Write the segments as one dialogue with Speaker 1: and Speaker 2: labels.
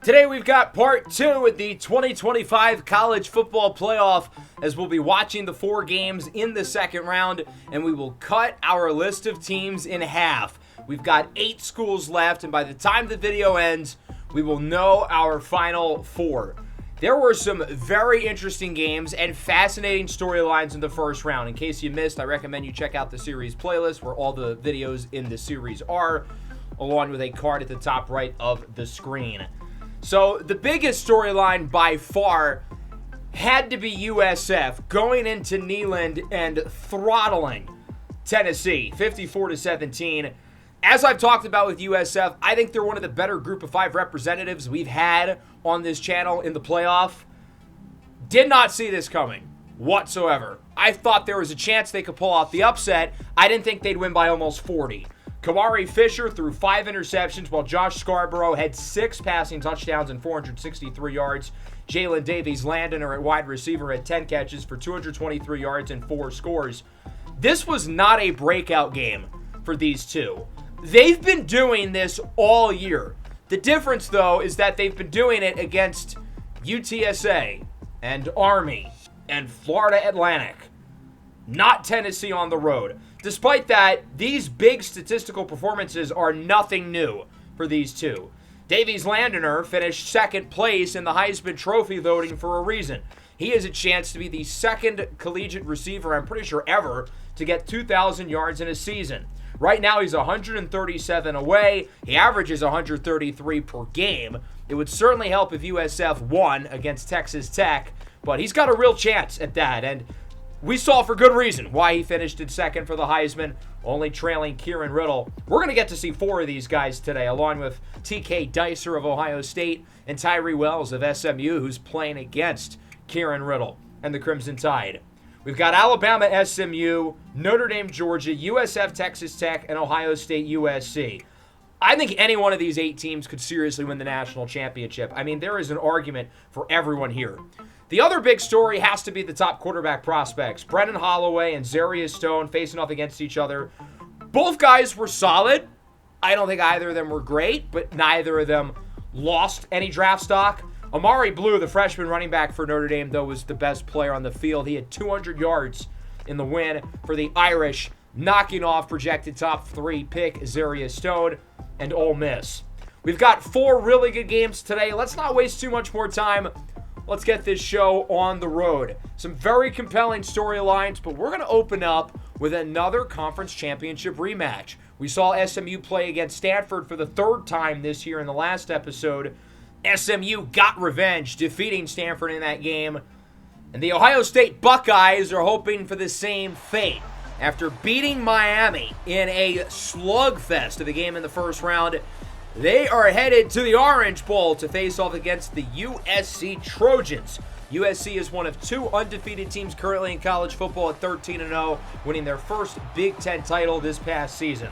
Speaker 1: Today we've got part 2 with the 2025 college football playoff, as we'll be watching the 4 games in the second round, and we will cut our list of teams in half. We've got 8 schools left, and by the time the video ends, we will know our final 4. There were some very interesting games and fascinating storylines in the first round. In case you missed, I recommend you check out the series playlist where all the videos in the series are, along with a card at the top right of the screen. So the biggest storyline by far had to be USF going into Neyland and throttling Tennessee 54-17. As I've talked about with USF, I think they're one of the better group of 5 representatives we've had on this channel in the playoff. Did not see this coming whatsoever. I thought there was a chance they could pull off the upset. I didn't think they'd win by almost 40. Kamari Fisher threw 5 interceptions, while Josh Scarborough had 6 passing touchdowns and 463 yards. Jalen Davies-Landiner at wide receiver had 10 catches for 223 yards and 4 scores. This was not a breakout game for these two. They've been doing this all year. The difference, though, is that they've been doing it against UTSA and Army and Florida Atlantic, not Tennessee on the road. Despite that, these big statistical performances are nothing new for these two. Davies-Landiner finished second place in the Heisman Trophy voting for a reason. He has a chance to be the second collegiate receiver, I'm pretty sure ever, to get 2,000 yards in a season. Right now, he's 137 away. He averages 133 per game. It would certainly help if USF won against Texas Tech, but he's got a real chance at that, and we saw for good reason why he finished in second for the Heisman, only trailing Kieran Riddle. We're going to get to see 4 of these guys today, along with TK Dicer of Ohio State and Tyree Wells of SMU, who's playing against Kieran Riddle and the Crimson Tide. We've got Alabama, SMU, Notre Dame, Georgia, USF, Texas Tech, and Ohio State, USC. I think any one of these 8 teams could seriously win the national championship. I mean, there is an argument for everyone here. The other big story has to be the top quarterback prospects. Brennan Holloway and Zarius Stone facing off against each other. Both guys were solid. I don't think either of them were great, but neither of them lost any draft stock. Amari Blue, the freshman running back for Notre Dame, though, was the best player on the field. He had 200 yards in the win for the Irish, knocking off projected top 3 pick Zarius Stone and Ole Miss. We've got 4 really good games today. Let's not waste too much more time. Let's get this show on the road. Some very compelling storylines, but we're going to open up with another conference championship rematch. We saw SMU play against Stanford for the 3rd time this year in the last episode. SMU got revenge, defeating Stanford in that game. And the Ohio State Buckeyes are hoping for the same fate. After beating Miami in a slugfest of a game in the first round, they are headed to the Orange Bowl to face off against the USC Trojans. USC is one of 2 undefeated teams currently in college football at 13-0, winning their first Big Ten title this past season.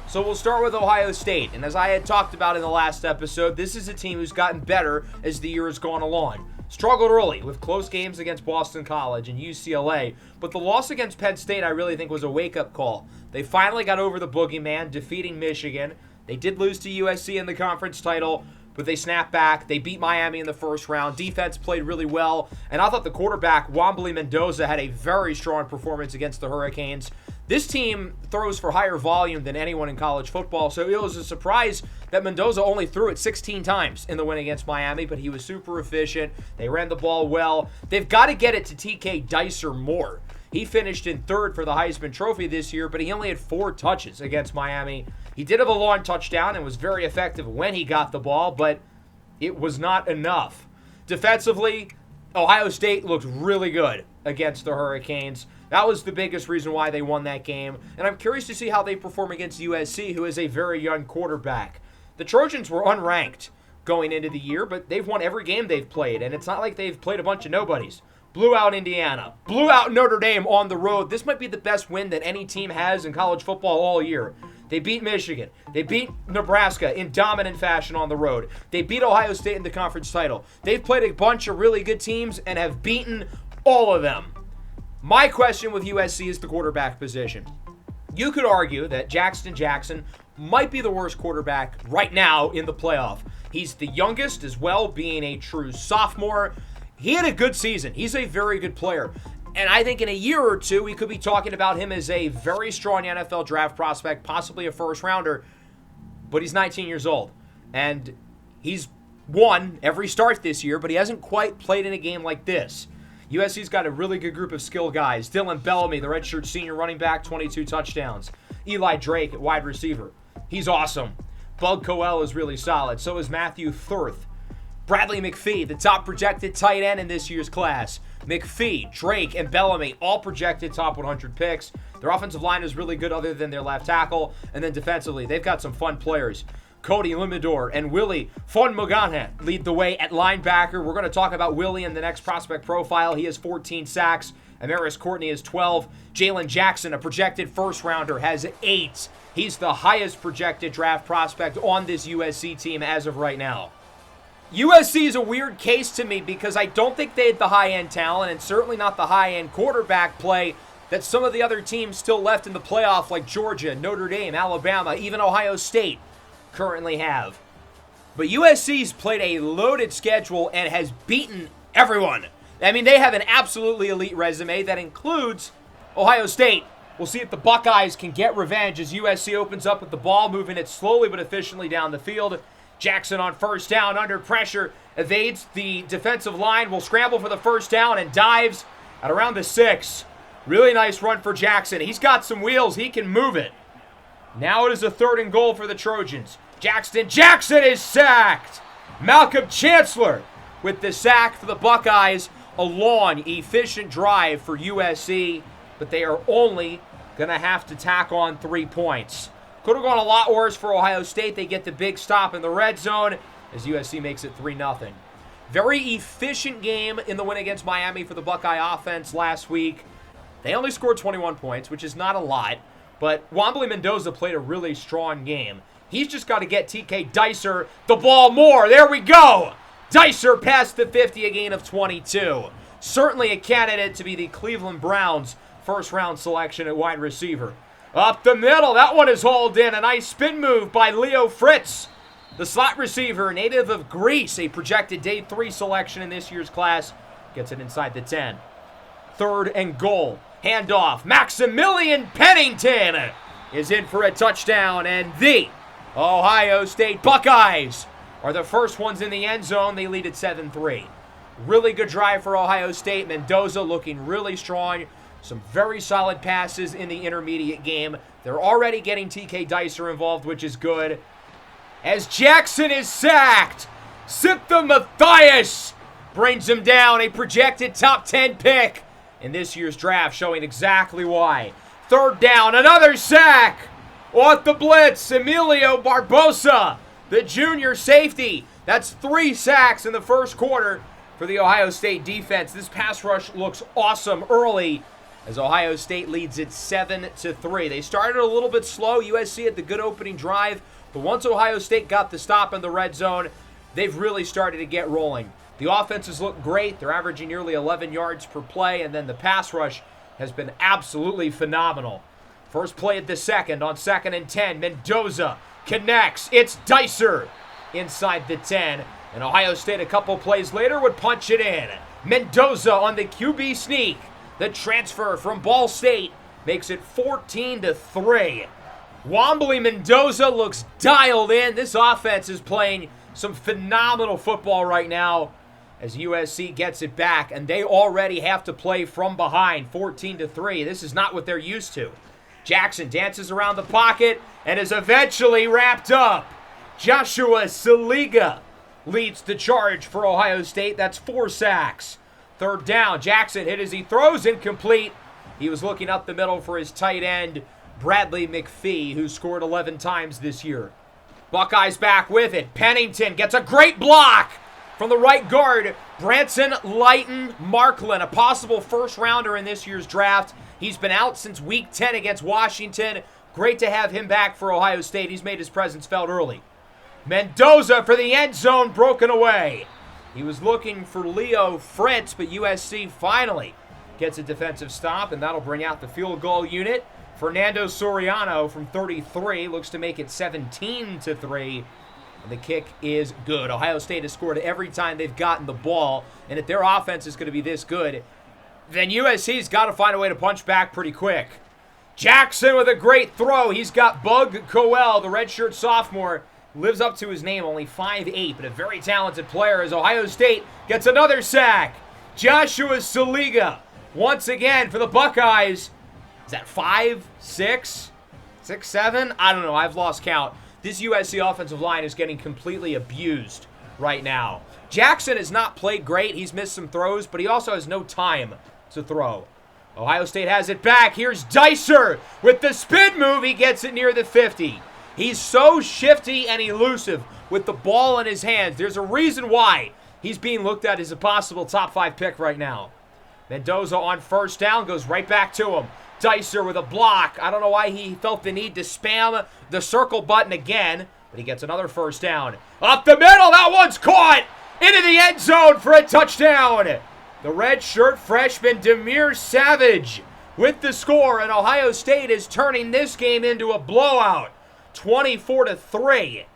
Speaker 1: So we'll start with Ohio State, and as I had talked about in the last episode, this is a team who's gotten better as the year has gone along. Struggled early with close games against Boston College and UCLA, but the loss against Penn State I really think was a wake-up call. They finally got over the boogeyman, defeating Michigan. They did lose to USC in the conference title, but they snapped back. They beat Miami in the first round. Defense played really well, and I thought the quarterback, Wambly Mendoza, had a very strong performance against the Hurricanes. This team throws for higher volume than anyone in college football, so it was a surprise that Mendoza only threw it 16 times in the win against Miami, but he was super efficient. They ran the ball well. They've got to get it to TK Dicer more. He finished in 3rd for the Heisman Trophy this year, but he only had 4 touches against Miami. He did have a long touchdown and was very effective when he got the ball, but it was not enough. Defensively, Ohio State looked really good against the Hurricanes. That was the biggest reason why they won that game, and I'm curious to see how they perform against USC, who is a very young quarterback. The Trojans were unranked going into the year, but they've won every game they've played, and it's not like they've played a bunch of nobodies. Blew out Indiana, blew out Notre Dame on the road. This might be the best win that any team has in college football all year. They beat Michigan. They beat Nebraska in dominant fashion on the road. They beat Ohio State in the conference title. They've played a bunch of really good teams and have beaten all of them. My question with USC is the quarterback position. You could argue that Jackson Jackson might be the worst quarterback right now in the playoff. He's the youngest as well, being a true sophomore. He had a good season. He's a very good player. And I think in a year or two, we could be talking about him as a very strong NFL draft prospect, possibly a first rounder. But he's 19 years old. And he's won every start this year, but he hasn't quite played in a game like this. USC's got a really good group of skill guys. Dylan Bellamy, the redshirt senior running back, 22 touchdowns. Eli Drake at wide receiver. He's awesome. Bug Coel is really solid. So is Matthew Thurth. Bradley McPhee, the top projected tight end in this year's class. McPhee, Drake, and Bellamy, all projected top 100 picks. Their offensive line is really good other than their left tackle. And then defensively, they've got some fun players. Cody Limador and Willie Fonmugane lead the way at linebacker. We're going to talk about Willie in the next prospect profile. He has 14 sacks. Amaris Courtney has 12. Jalen Jackson, a projected first-rounder, has 8. He's the highest projected draft prospect on this USC team as of right now. USC is a weird case to me because I don't think they had the high-end talent and certainly not the high-end quarterback play that some of the other teams still left in the playoff like Georgia, Notre Dame, Alabama, even Ohio State currently have. But USC's played a loaded schedule and has beaten everyone. I mean, they have an absolutely elite resume that includes Ohio State. We'll see if the Buckeyes can get revenge as USC opens up with the ball, moving it slowly but efficiently down the field. Jackson on first down, under pressure, evades the defensive line, will scramble for the first down and dives at around the 6. Really nice run for Jackson. He's got some wheels. He can move it. Now it is a 3rd and goal for the Trojans. Jackson is sacked. Malcolm Chancellor with the sack for the Buckeyes. A long, efficient drive for USC, but they are only going to have to tack on 3 points. Could have gone a lot worse for Ohio State. They get the big stop in the red zone as USC makes it 3-0. Very efficient game in the win against Miami for the Buckeye offense last week. They only scored 21 points, which is not a lot, but Wambly Mendoza played a really strong game. He's just got to get TK Dicer the ball more. There we go. Dicer past the 50, a gain of 22. Certainly a candidate to be the Cleveland Browns' first-round selection at wide receiver. Up the middle, that one is hauled in. A nice spin move by Leo Fritz. The slot receiver, native of Greece, a projected day 3 selection in this year's class, gets it inside the 10. 3rd and goal. Handoff. Maximilian Pennington is in for a touchdown, and the Ohio State Buckeyes are the first ones in the end zone. They lead at 7-3. Really good drive for Ohio State. Mendoza looking really strong. Some very solid passes in the intermediate game. They're already getting TK Dicer involved, which is good. As Jackson is sacked, Siptha Mathias brings him down. A projected top 10 pick in this year's draft, showing exactly why. 3rd down, another sack. Off the blitz, Emilio Barbosa, the junior safety. That's 3 sacks in the first quarter for the Ohio State defense. This pass rush looks awesome early as Ohio State leads it 7-3. They started a little bit slow. USC had the good opening drive, but once Ohio State got the stop in the red zone, they've really started to get rolling. The offenses look great. They're averaging nearly 11 yards per play, and then the pass rush has been absolutely phenomenal. First play at the second on 2nd and 10. Mendoza connects. It's Dicer inside the 10. And Ohio State a couple plays later would punch it in. Mendoza on the QB sneak. The transfer from Ball State makes it 14-3. Wambly Mendoza looks dialed in. This offense is playing some phenomenal football right now as USC gets it back, and they already have to play from behind, 14-3. This is not what they're used to. Jackson dances around the pocket and is eventually wrapped up. Joshua Saliga leads the charge for Ohio State. That's 4 sacks. 3rd down, Jackson hit as he throws, incomplete. He was looking up the middle for his tight end, Bradley McPhee, who scored 11 times this year. Buckeyes back with it. Pennington gets a great block from the right guard, Branson Lighton Marklin, a possible first-rounder in this year's draft. He's been out since Week 10 against Washington. Great to have him back for Ohio State. He's made his presence felt early. Mendoza for the end zone, broken away. He was looking for Leo Fritz, but USC finally gets a defensive stop, and that'll bring out the field goal unit. Fernando Soriano from 33 looks to make it 17-3. And the kick is good. Ohio State has scored every time they've gotten the ball. And if their offense is going to be this good, then USC's got to find a way to punch back pretty quick. Jackson with a great throw. He's got Bug Coel, the redshirt sophomore. Lives up to his name, only 5'8", but a very talented player as Ohio State gets another sack. Joshua Saliga, once again for the Buckeyes. Is that 5, 6, 6, 7? I don't know. I've lost count. This USC offensive line is getting completely abused right now. Jackson has not played great. He's missed some throws, but he also has no time to throw. Ohio State has it back. Here's Dicer with the spin move. He gets it near the 50. He's so shifty and elusive with the ball in his hands. There's a reason why he's being looked at as a possible top 5 pick right now. Mendoza on first down goes right back to him. Dicer with a block. I don't know why he felt the need to spam the circle button again, but he gets another first down. Up the middle, that one's caught into the end zone for a touchdown. The redshirt freshman Demir Savage with the score, and Ohio State is turning this game into a blowout. 24-3.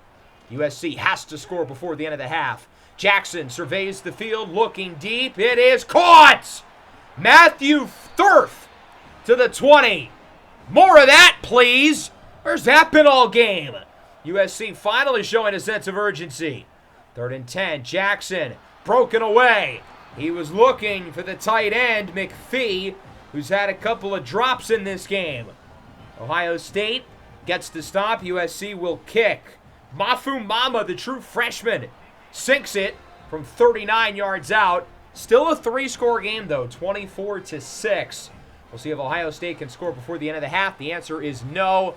Speaker 1: USC has to score before the end of the half. Jackson surveys the field, looking deep. It is caught! Matthew Thurf to the 20. More of that, please. Where's that been all game? USC finally showing a sense of urgency. 3rd and 10. Jackson broken away. He was looking for the tight end, McPhee, who's had a couple of drops in this game. Ohio State gets the stop. USC will kick. Mafu Mama, the true freshman, sinks it from 39 yards out. Still a 3-score game, though, 24-6. We'll see if Ohio State can score before the end of the half. The answer is no.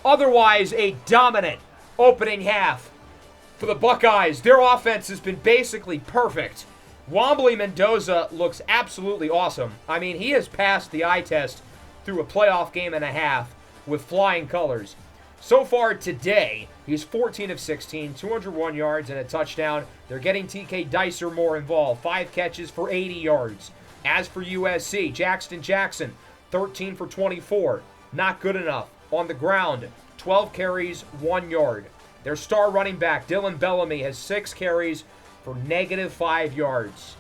Speaker 1: Otherwise, a dominant opening half for the Buckeyes. Their offense has been basically perfect. Wambly Mendoza looks absolutely awesome. I mean, he has passed the eye test through a playoff game and a half with flying colors. So far today, he's 14 of 16, 201 yards and a touchdown. They're getting TK Dicer more involved. 5 catches for 80 yards. As for USC, Jackson, 13 for 24. Not good enough. On the ground, 12 carries, 1 yard. Their star running back, Dylan Bellamy, has 6 carries for -5 yards.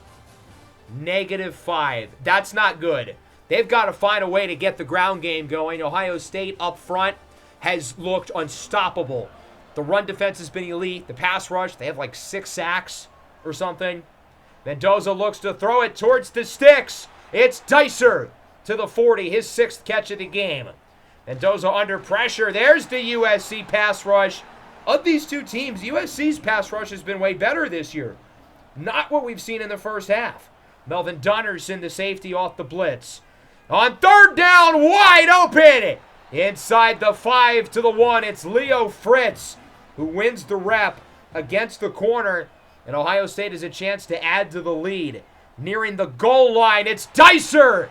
Speaker 1: -5. That's not good. They've got to find a way to get the ground game going. Ohio State up front has looked unstoppable. The run defense has been elite. The pass rush, they have like 6 sacks or something. Mendoza looks to throw it towards the sticks. It's Dicer to the 40, his 6th catch of the game. Mendoza under pressure. There's the USC pass rush. Of these two teams, USC's pass rush has been way better this year. Not what we've seen in the first half. Melvin Dunnerson, the safety, off the blitz. On 3rd down, wide open. Inside the 5 to the 1, it's Leo Fritz who wins the rep against the corner. And Ohio State has a chance to add to the lead. Nearing the goal line, it's Dicer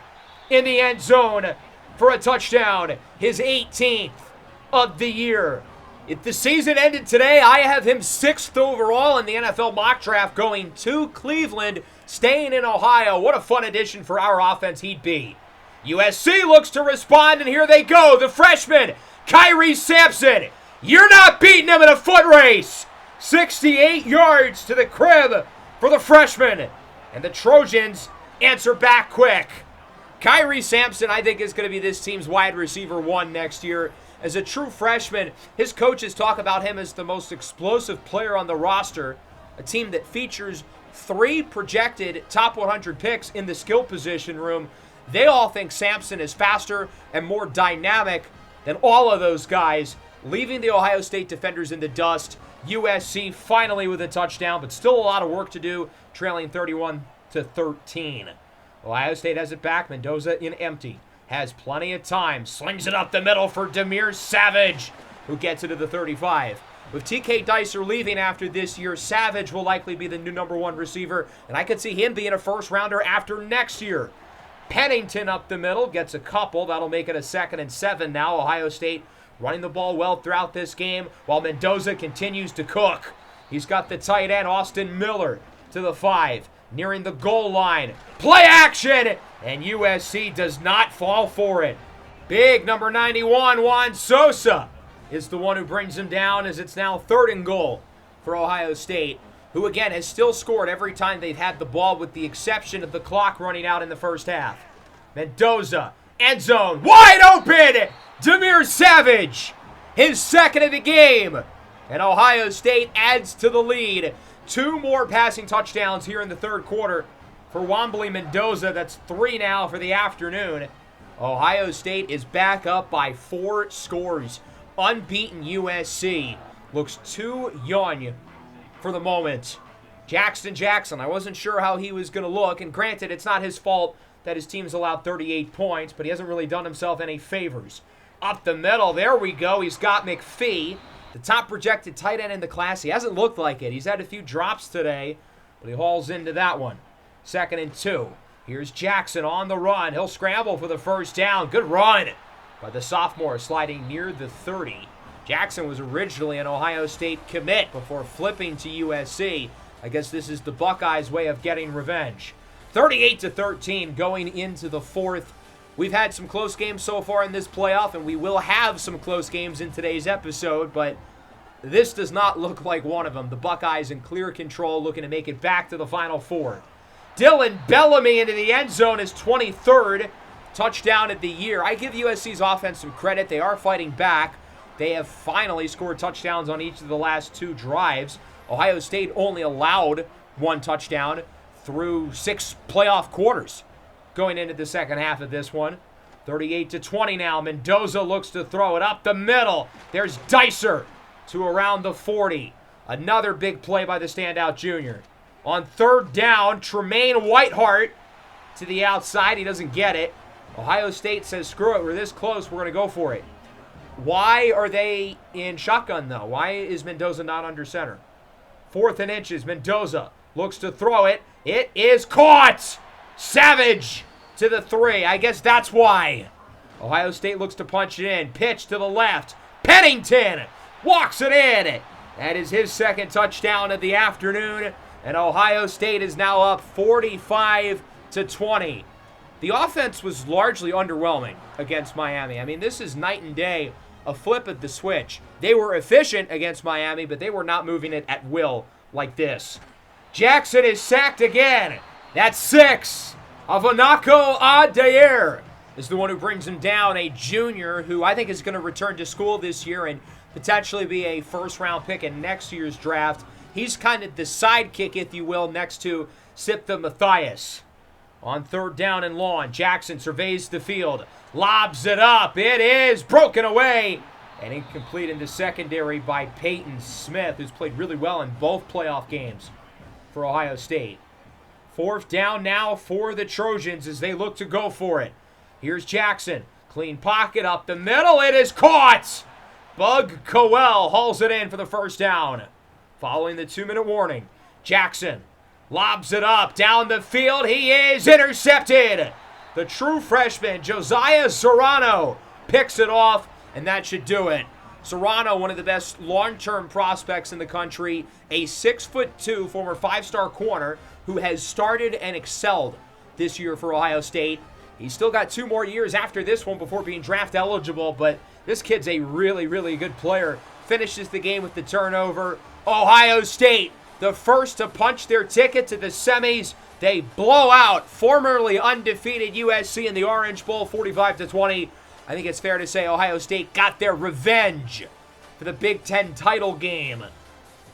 Speaker 1: in the end zone for a touchdown. His 18th of the year. If the season ended today, I have him 6th overall in the NFL mock draft, going to Cleveland, staying in Ohio. What a fun addition for our offense he'd be. USC looks to respond, and here they go. The freshman, Kyrie Sampson. You're not beating him in a foot race. 68 yards to the crib for the freshman. And the Trojans answer back quick. Kyrie Sampson, I think, is going to be this team's wide receiver 1 next year. As a true freshman, his coaches talk about him as the most explosive player on the roster. A team that features 3 projected top 100 picks in the skill position room. They all think Sampson is faster and more dynamic than all of those guys, leaving the Ohio State defenders in the dust. USC finally with a touchdown, but still a lot of work to do, trailing 31-13. Ohio State has it back. Mendoza in empty. Has plenty of time. Slings it up the middle for Demir Savage, who gets it to the 35. With TK Dicer leaving after this year, Savage will likely be the new number 1 receiver, and I could see him being a first-rounder after next year. Pennington up the middle, gets a couple. That'll make it a 2nd and 7 now. Ohio State running the ball well throughout this game, while Mendoza continues to cook. He's got the tight end, Austin Miller, to the 5. Nearing the goal line. Play action! And USC does not fall for it. Big number 91, Juan Sosa, is the one who brings him down as it's now 3rd and goal for Ohio State, who again has still scored every time they've had the ball with the exception of the clock running out in the first half. Mendoza, end zone, wide open! Demir Savage, his 2nd of the game. And Ohio State adds to the lead. 2 more passing touchdowns here in the 3rd quarter for Wambly Mendoza. That's 3 now for the afternoon. Ohio State is back up by 4 scores. Unbeaten USC looks too young for the moment. Jackson, I wasn't sure how he was going to look. And granted, it's not his fault that his team's allowed 38 points, but he hasn't really done himself any favors. Up the middle, there we go. He's got McPhee, the top projected tight end in the class. He hasn't looked like it. He's had a few drops today, but he hauls into that one. 2nd and 2. Here's Jackson on the run. He'll scramble for the first down. Good run by the sophomore, sliding near the 30. Jackson was originally an Ohio State commit before flipping to USC. I guess this is the Buckeyes' way of getting revenge. 38-13 going into the 4th. We've had some close games so far in this playoff, and we will have some close games in today's episode, but this does not look like one of them. The Buckeyes in clear control, looking to make it back to the Final Four. Dylan Bellamy into the end zone, his 23rd touchdown of the year. I give USC's offense some credit. They are fighting back. They have finally scored touchdowns on each of the last 2 drives. Ohio State only allowed 1 touchdown through 6 playoff quarters going into the 2nd half of this one. 38-20 now. Mendoza looks to throw it up the middle. There's Dicer to around the 40. Another big play by the standout junior. On 3rd down, Tremaine Whiteheart to the outside. He doesn't get it. Ohio State says, screw it, we're this close, we're going to go for it. Why are they in shotgun, though? Why is Mendoza not under center? 4th and inches, Mendoza looks to throw it. It is caught! Savage to the 3. I guess that's why. Ohio State looks to punch it in. Pitch to the left. Pennington walks it in. That is his 2nd touchdown of the afternoon. And Ohio State is now up 45-20. The offense was largely underwhelming against Miami. I mean, this is night and day, a flip of the switch. They were efficient against Miami, but they were not moving it at will like this. Jackson is sacked again. That's 6. Avanako Adair is the one who brings him down, a junior who I think is going to return to school this year and potentially be a 1st-round pick in next year's draft. He's kind of the sidekick, if you will, next to Siptha Matthias. On 3rd down and long, Jackson surveys the field, lobs it up. It is broken away and incomplete in the secondary by Peyton Smith, who's played really well in both playoff games for Ohio State. 4th down now for the Trojans as they look to go for it. Here's Jackson. Clean pocket up the middle. It is caught. Bug Coel hauls it in for the 1st down. Following the 2-minute warning, Jackson lobs it up down the field. He is intercepted. The true freshman, Josiah Serrano, picks it off, and that should do it. Serrano, one of the best long-term prospects in the country, a 6'2" former 5-star corner who has started and excelled this year for Ohio State. He's still got 2 more years after this one before being draft eligible, but this kid's a really, really good player. Finishes the game with the turnover. Ohio State, the first to punch their ticket to the semis. They blow out formerly undefeated USC in the Orange Bowl 45-20. I think it's fair to say Ohio State got their revenge for the Big Ten title game.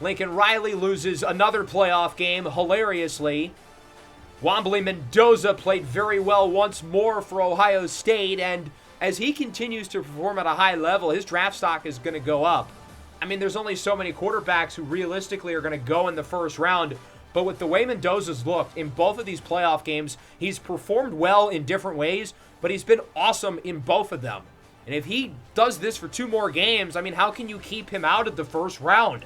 Speaker 1: Lincoln Riley loses another playoff game, hilariously. Wambly Mendoza played very well once more for Ohio State, and as he continues to perform at a high level, his draft stock is going to go up. I mean, there's only so many quarterbacks who realistically are going to go in the 1st round, but with the way Mendoza's looked in both of these playoff games, he's performed well in different ways, but he's been awesome in both of them. And if he does this for 2 more games, I mean, how can you keep him out of the 1st round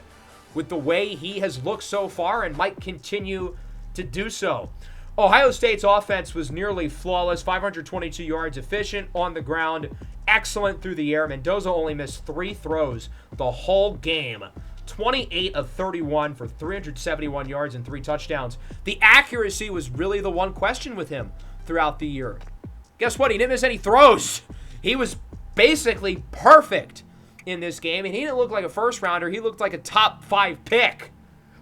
Speaker 1: with the way he has looked so far and might continue to do so? Ohio State's offense was nearly flawless, 522 yards, efficient on the ground, excellent through the air. Mendoza only missed 3 throws the whole game. 28 of 31 for 371 yards and 3 touchdowns. The accuracy was really the one question with him throughout the year. Guess what? He didn't miss any throws. He was basically perfect in this game, and he didn't look like a first-rounder. He looked like a top-5 pick.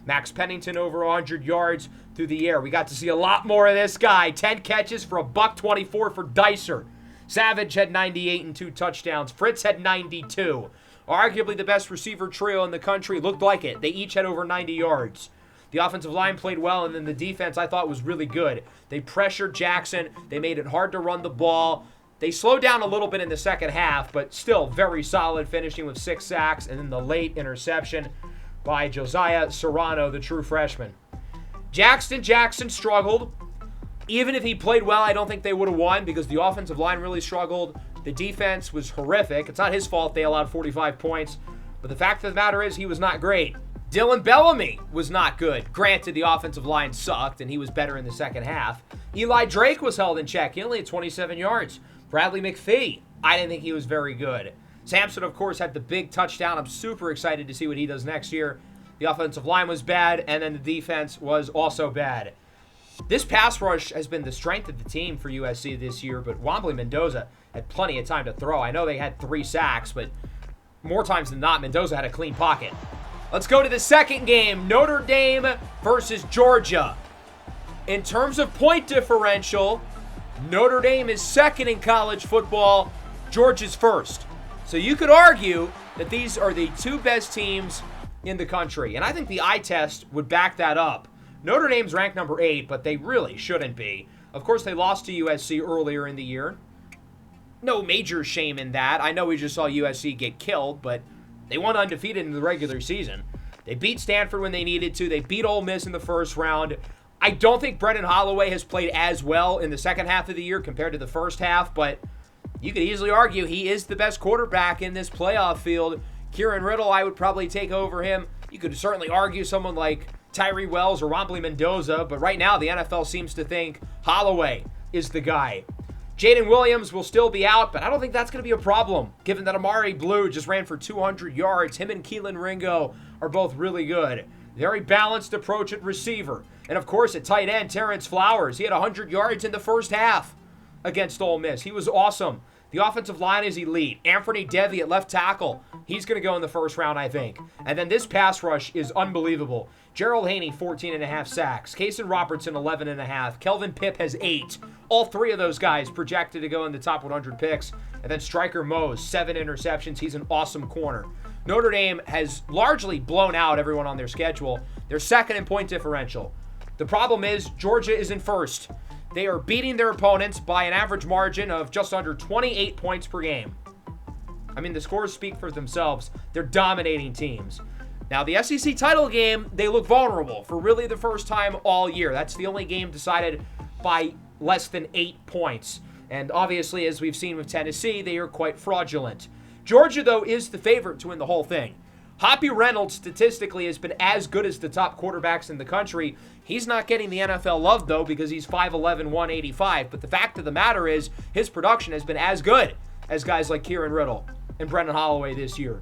Speaker 1: Max Pennington over 100 yards through the air. We got to see a lot more of this guy. 10 catches for $124 for Dicer. Savage had 98 and 2 touchdowns. Fritz had 92. Arguably the best receiver trio in the country. Looked like it. They each had over 90 yards. The offensive line played well, and then the defense I thought was really good. They pressured Jackson. They made it hard to run the ball. They slowed down a little bit in the second half, but still very solid, finishing with 6 sacks, and then the late interception by Josiah Serrano, the true freshman. Jackson struggled. Even if he played well, I don't think they would have won because the offensive line really struggled. The defense was horrific. It's not his fault they allowed 45 points, but the fact of the matter is he was not great. Dylan Bellamy was not good. Granted, the offensive line sucked, and he was better in the second half. Eli Drake was held in check. He only had 27 yards. Bradley McPhee, I didn't think he was very good. Sampson, of course, had the big touchdown. I'm super excited to see what he does next year. The offensive line was bad, and then the defense was also bad. This pass rush has been the strength of the team for USC this year, but Wambly Mendoza had plenty of time to throw. I know they had 3 sacks, but more times than not, Mendoza had a clean pocket. Let's go to the second game, Notre Dame versus Georgia. In terms of point differential, Notre Dame is second in college football, Georgia's first. So you could argue that these are the 2 best teams in the country, and I think the eye test would back that up. Notre Dame's ranked number 8, but they really shouldn't be. Of course, they lost to USC earlier in the year. No major shame in that. I know we just saw USC get killed, but they won undefeated in the regular season. They beat Stanford when they needed to. They beat Ole Miss in the first round. I don't think Brendan Holloway has played as well in the second half of the year compared to the first half, but you could easily argue he is the best quarterback in this playoff field. Kieran Riddle, I would probably take over him. You could certainly argue someone like Tyree Wells or Wambly Mendoza, but right now the NFL seems to think Holloway is the guy. Jaden Williams will still be out, but I don't think that's going to be a problem, given that Amari Blue just ran for 200 yards. Him and Keelan Ringo are both really good. Very balanced approach at receiver. And of course, at tight end, Terrence Flowers. He had 100 yards in the first half against Ole Miss. He was awesome. The offensive line is elite. Anthony Devy at left tackle. He's going to go in the first round, I think. And then this pass rush is unbelievable. Gerald Haney, 14.5 sacks. Kason Robertson, 11.5. Kelvin Pipp has 8. All 3 of those guys projected to go in the top 100 picks. And then Stryker Mose, 7 interceptions. He's an awesome corner. Notre Dame has largely blown out everyone on their schedule. They're second in point differential. The problem is Georgia is in first. They are beating their opponents by an average margin of just under 28 points per game. I mean, the scores speak for themselves. They're dominating teams. Now, the SEC title game, they look vulnerable for really the first time all year. That's the only game decided by less than 8 points. And obviously, as we've seen with Tennessee, they are quite fraudulent. Georgia, though, is the favorite to win the whole thing. Hoppy Reynolds, statistically, has been as good as the top quarterbacks in the country. He's not getting the NFL love, though, because he's 5'11", 185. But the fact of the matter is, his production has been as good as guys like Kieran Riddle and Brendan Holloway this year.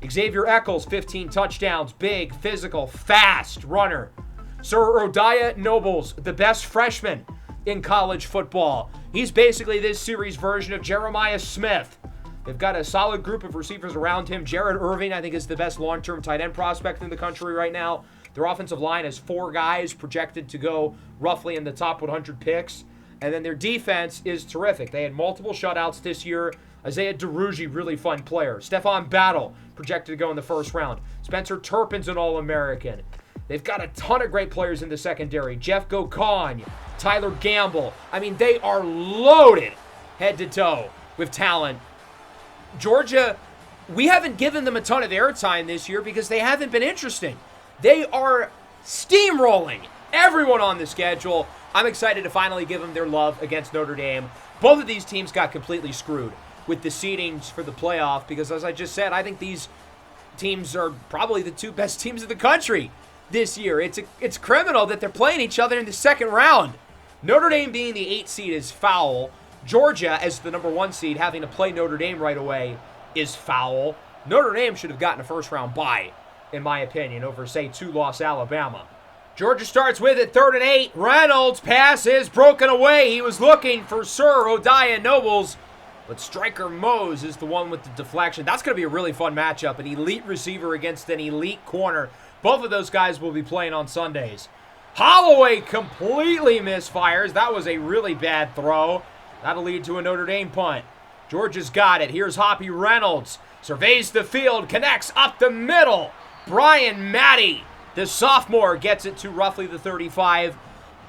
Speaker 1: Xavier Eccles, 15 touchdowns, big, physical, fast runner. Sir Odiah Nobles, the best freshman in college football. He's basically this series version of Jeremiah Smith. They've got a solid group of receivers around him. Jared Irving, I think, is the best long-term tight end prospect in the country right now. Their offensive line has 4 guys projected to go roughly in the top 100 picks. And then their defense is terrific. They had multiple shutouts this year. Isaiah DeRugi, really fun player. Stephon Battle, projected to go in the first round. Spencer Turpin's an All-American. They've got a ton of great players in the secondary. Jeff Gokon, Tyler Gamble. I mean, they are loaded head to toe with talent. Georgia, we haven't given them a ton of airtime this year because they haven't been interesting. They are steamrolling everyone on the schedule. I'm excited to finally give them their love against Notre Dame. Both of these teams got completely screwed with the seedings for the playoff because, as I just said, I think these teams are probably the 2 best teams in the country this year. It's criminal that they're playing each other in the second round. Notre Dame being the 8th seed is foul. Georgia, as the number 1 seed, having to play Notre Dame right away is foul. Notre Dame should have gotten a first-round bye, in my opinion, over, say, 2-loss Alabama. Georgia starts with it, 3rd and 8. Reynolds' pass is broken away. He was looking for Sir Odiah Nobles, But Striker Mose is the one with the deflection. That's going to be a really fun matchup. An elite receiver against an elite corner. Both of those guys will be playing on Sundays. Holloway completely misfires. That was a really bad throw. That'll lead to a Notre Dame punt. Georgia's got it. Here's Hoppy Reynolds. Surveys the field. Connects up the middle. Brian Matty, the sophomore, gets it to roughly the 35.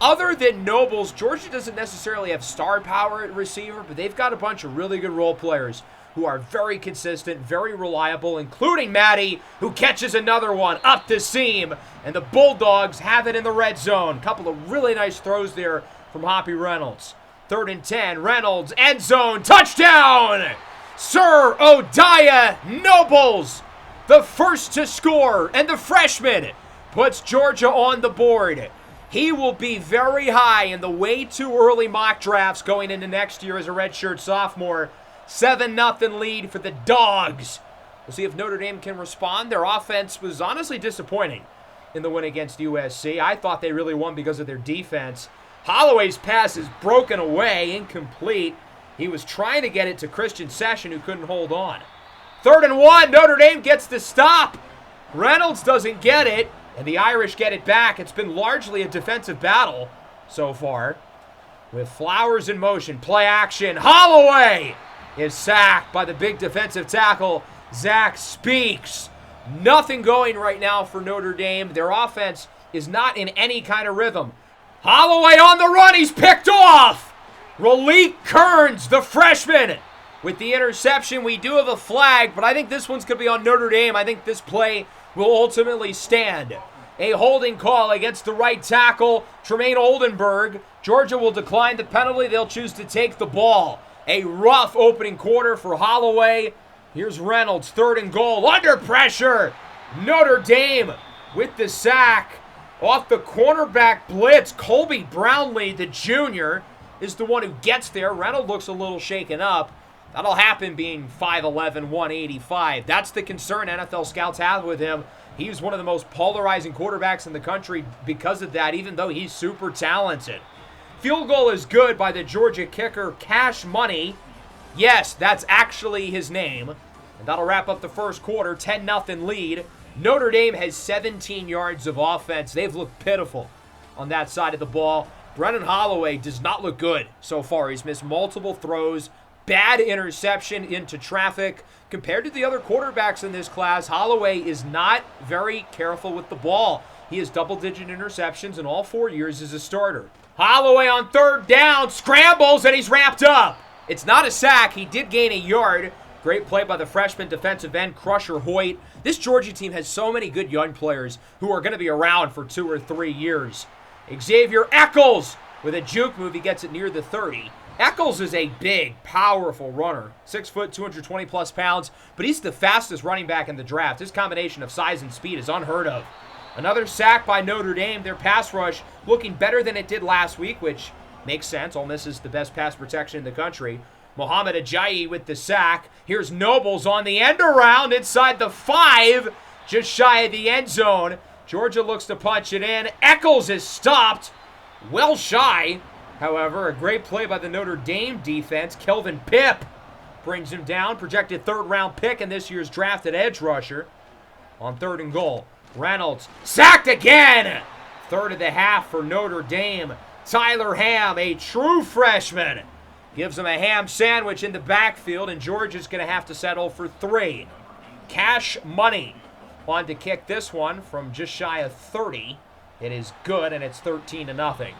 Speaker 1: Other than Nobles, Georgia doesn't necessarily have star power at receiver, but they've got a bunch of really good role players who are very consistent, very reliable, including Matty, who catches another one up the seam. And the Bulldogs have it in the red zone. Couple of really nice throws there from Hoppy Reynolds. 3rd and 10, Reynolds, end zone, touchdown! Sir Odiah Nobles, the first to score, and the freshman puts Georgia on the board. He will be very high in the way too early mock drafts going into next year as a redshirt sophomore. 7-0 lead for the Dogs. We'll see if Notre Dame can respond. Their offense was honestly disappointing in the win against USC. I thought they really won because of their defense. Holloway's pass is broken away, incomplete. He was trying to get it to Christian Session, who couldn't hold on. 3rd and 1, Notre Dame gets the stop. Reynolds doesn't get it, and the Irish get it back. It's been largely a defensive battle so far. With Flowers in motion, play action. Holloway is sacked by the big defensive tackle, Zach Speaks. Nothing going right now for Notre Dame. Their offense is not in any kind of rhythm. Holloway on the run. He's picked off. Raleek Kearns, the freshman, with the interception. We do have a flag, but I think this one's going to be on Notre Dame. I think this play will ultimately stand. A holding call against the right tackle, Tremaine Oldenburg. Georgia will decline the penalty. They'll choose to take the ball. A rough opening quarter for Holloway. Here's Reynolds, 3rd and goal, under pressure. Notre Dame with the sack. Off the cornerback blitz, Colby Brownlee, the junior, is the one who gets there. Reynolds looks a little shaken up. That'll happen being 5'11", 185. That's the concern NFL scouts have with him. He's one of the most polarizing quarterbacks in the country because of that, even though he's super talented. Field goal is good by the Georgia kicker, Cash Money. Yes, that's actually his name. And that'll wrap up the first quarter, 10-0 lead. Notre Dame has 17 yards of offense. They've looked pitiful on that side of the ball. Brennan Holloway does not look good so far. He's missed multiple throws. Bad interception into traffic. Compared to the other quarterbacks in this class, Holloway is not very careful with the ball. He has double-digit interceptions in all 4 years as a starter. Holloway on 3rd down, scrambles, and he's wrapped up. It's not a sack. He did gain a yard. Great play by the freshman defensive end, Crusher Hoyt. This Georgia team has so many good young players who are going to be around for 2 or 3 years. Xavier Eccles with a juke move. He gets it near the 30. Eccles is a big, powerful runner. 6 foot, 220-plus pounds, but he's the fastest running back in the draft. His combination of size and speed is unheard of. Another sack by Notre Dame. Their pass rush looking better than it did last week, which makes sense. Ole Miss is the best pass protection in the country. Mohamed Ajayi with the sack. Here's Nobles on the end around inside the 5, just shy of the end zone. Georgia looks to punch it in. Eccles is stopped. Well shy. However, a great play by the Notre Dame defense. Kelvin Pipp brings him down. Projected 3rd-round pick in this year's drafted edge rusher. On 3rd and goal, Reynolds sacked again. 3rd of the half for Notre Dame. Tyler Ham, a true freshman, gives him a ham sandwich in the backfield, and Georgia's going to have to settle for 3. Cash Money on to kick this one from just shy of 30. It is good, and it's 13-0.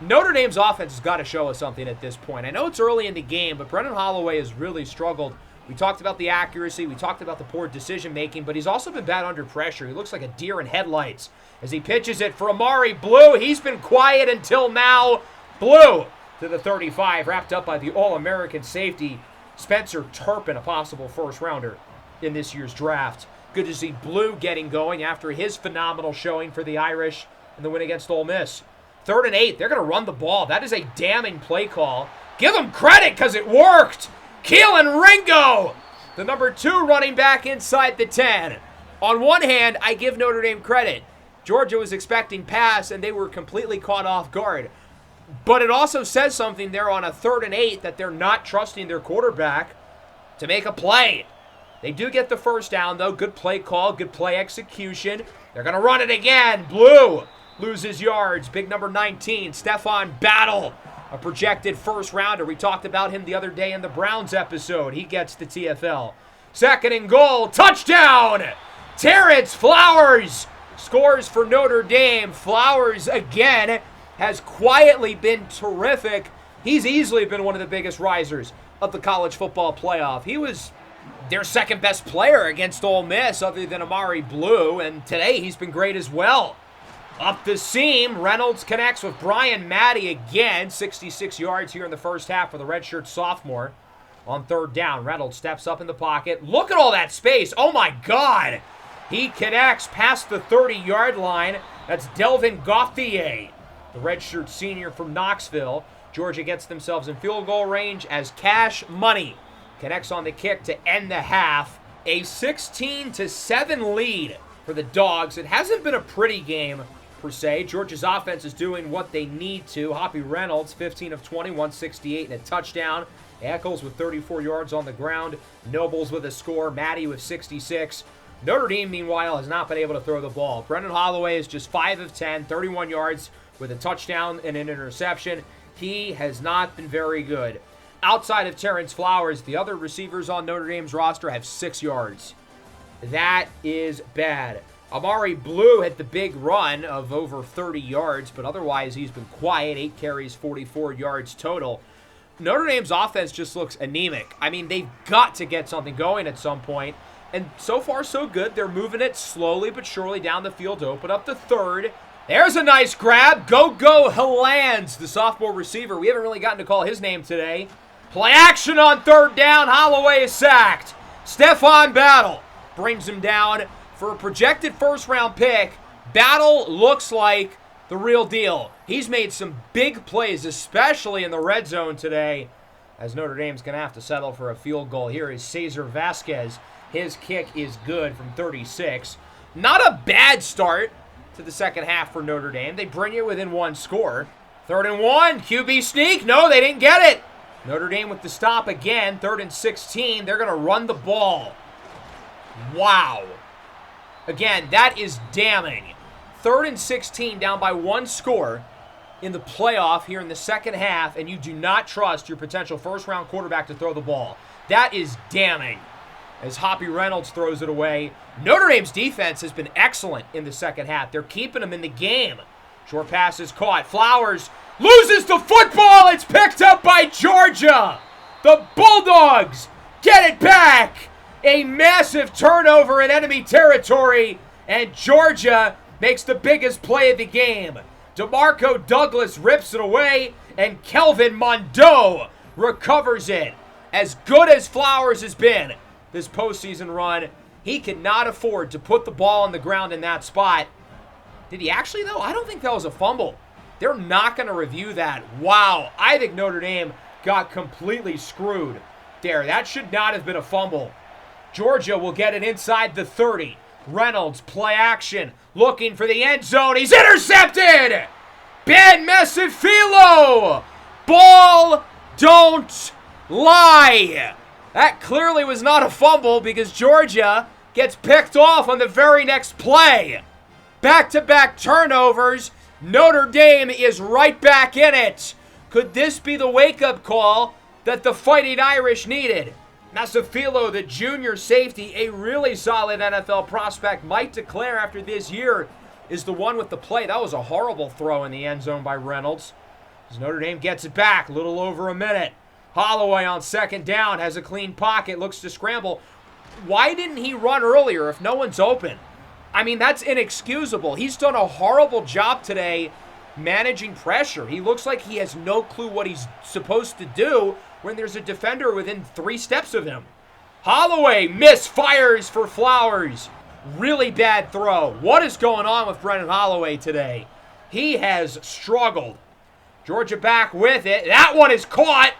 Speaker 1: Notre Dame's offense has got to show us something at this point. I know it's early in the game, but Brennan Holloway has really struggled. We talked about the accuracy. We talked about the poor decision-making, but he's also been bad under pressure. He looks like a deer in headlights as he pitches it for Amari Blue. He's been quiet until now. Blue to the 35, wrapped up by the All-American safety, Spencer Turpin, a possible first-rounder in this year's draft. Good to see Blue getting going after his phenomenal showing for the Irish in the win against Ole Miss. 3rd and 8, they're going to run the ball. That is a damning play call. Give them credit because it worked. Keelan Ringo, the number 2 running back inside the 10. On one hand, I give Notre Dame credit. Georgia was expecting pass, and they were completely caught off guard. But it also says something there on a 3rd and 8 that they're not trusting their quarterback to make a play. They do get the first down, though. Good play call, good play execution. They're going to run it again. Blue loses yards. Big number 19, Stephon Battle, a projected first rounder. We talked about him the other day in the Browns episode. He gets the TFL. 2nd and goal. Touchdown! Terrence Flowers scores for Notre Dame. Flowers, again, has quietly been terrific. He's easily been one of the biggest risers of the college football playoff. He was their second best player against Ole Miss other than Amari Blue, and today he's been great as well. Up the seam, Reynolds connects with Brian Maddie again. 66 yards here in the first half for the redshirt sophomore. On 3rd down, Reynolds steps up in the pocket. Look at all that space. Oh, my God. He connects past the 30-yard line. That's Delvin Gauthier, the redshirt senior from Knoxville. Georgia gets themselves in field goal range as Cash Money connects on the kick to end the half. A 16-7 lead for the Dogs. It hasn't been a pretty game, per se. Georgia's offense is doing what they need to. Hoppy Reynolds, 15 of 20, 168 and a touchdown. Eccles with 34 yards on the ground. Nobles with a score. Maddie with 66. Notre Dame, meanwhile, has not been able to throw the ball. Brendan Holloway is just 5 of 10, 31 yards with a touchdown and an interception. He has not been very good. Outside of Terrence Flowers, the other receivers on Notre Dame's roster have 6 yards. That is bad. Amari Blue had the big run of over 30 yards, but otherwise he's been quiet. 8 carries, 44 yards total. Notre Dame's offense just looks anemic. I mean, they've got to get something going at some point. And so far, so good. They're moving it slowly but surely down the field to open up the 3rd. There's a nice grab. Go Hillands, the sophomore receiver. We haven't really gotten to call his name today. Play action on 3rd down. Holloway is sacked. Stephon Battle brings him down for a projected first-round pick. Battle looks like the real deal. He's made some big plays, especially in the red zone today, as Notre Dame's going to have to settle for a field goal. Here is Cesar Vasquez. His kick is good from 36. Not a bad start to the second half for Notre Dame. They bring you within 1 score. 3rd and 1. QB sneak. No, they didn't get it. Notre Dame with the stop again. 3rd and 16. They're going to run the ball. Wow. Again, that is damning. 3rd and 16, down by 1 score in the playoff here in the second half, and you do not trust your potential first-round quarterback to throw the ball. That is damning. As Hoppy Reynolds throws it away. Notre Dame's defense has been excellent in the second half. They're keeping them in the game. Short pass is caught. Flowers loses the football. It's picked up by Georgia. The Bulldogs get it back. A massive turnover in enemy territory, and Georgia makes the biggest play of the game. DeMarco Douglas rips it away, and Kelvin Mondeau recovers it. As good as Flowers has been this postseason run, he cannot afford to put the ball on the ground in that spot. Did he actually, though? I don't think that was a fumble. They're not going to review that. Wow, I think Notre Dame got completely screwed there. That should not have been a fumble. Georgia will get it inside the 30. Reynolds, play action, looking for the end zone. He's intercepted! Ben Mesifilo! Ball don't lie! That clearly was not a fumble because Georgia gets picked off on the very next play. Back-to-back turnovers. Notre Dame is right back in it. Could this be the wake-up call that the Fighting Irish needed? Masafilo, the junior safety, a really solid NFL prospect, might declare after this year, is the one with the play. That was a horrible throw in the end zone by Reynolds. As Notre Dame gets it back, a little over a minute. Holloway on 2nd down, has a clean pocket, looks to scramble. Why didn't he run earlier if no one's open? I mean, that's inexcusable. He's done a horrible job today managing pressure. He looks like he has no clue what he's supposed to do when there's a defender within 3 steps of him. Holloway misfires for Flowers. Really bad throw. What is going on with Brendan Holloway today? He has struggled. Georgia back with it. That one is caught.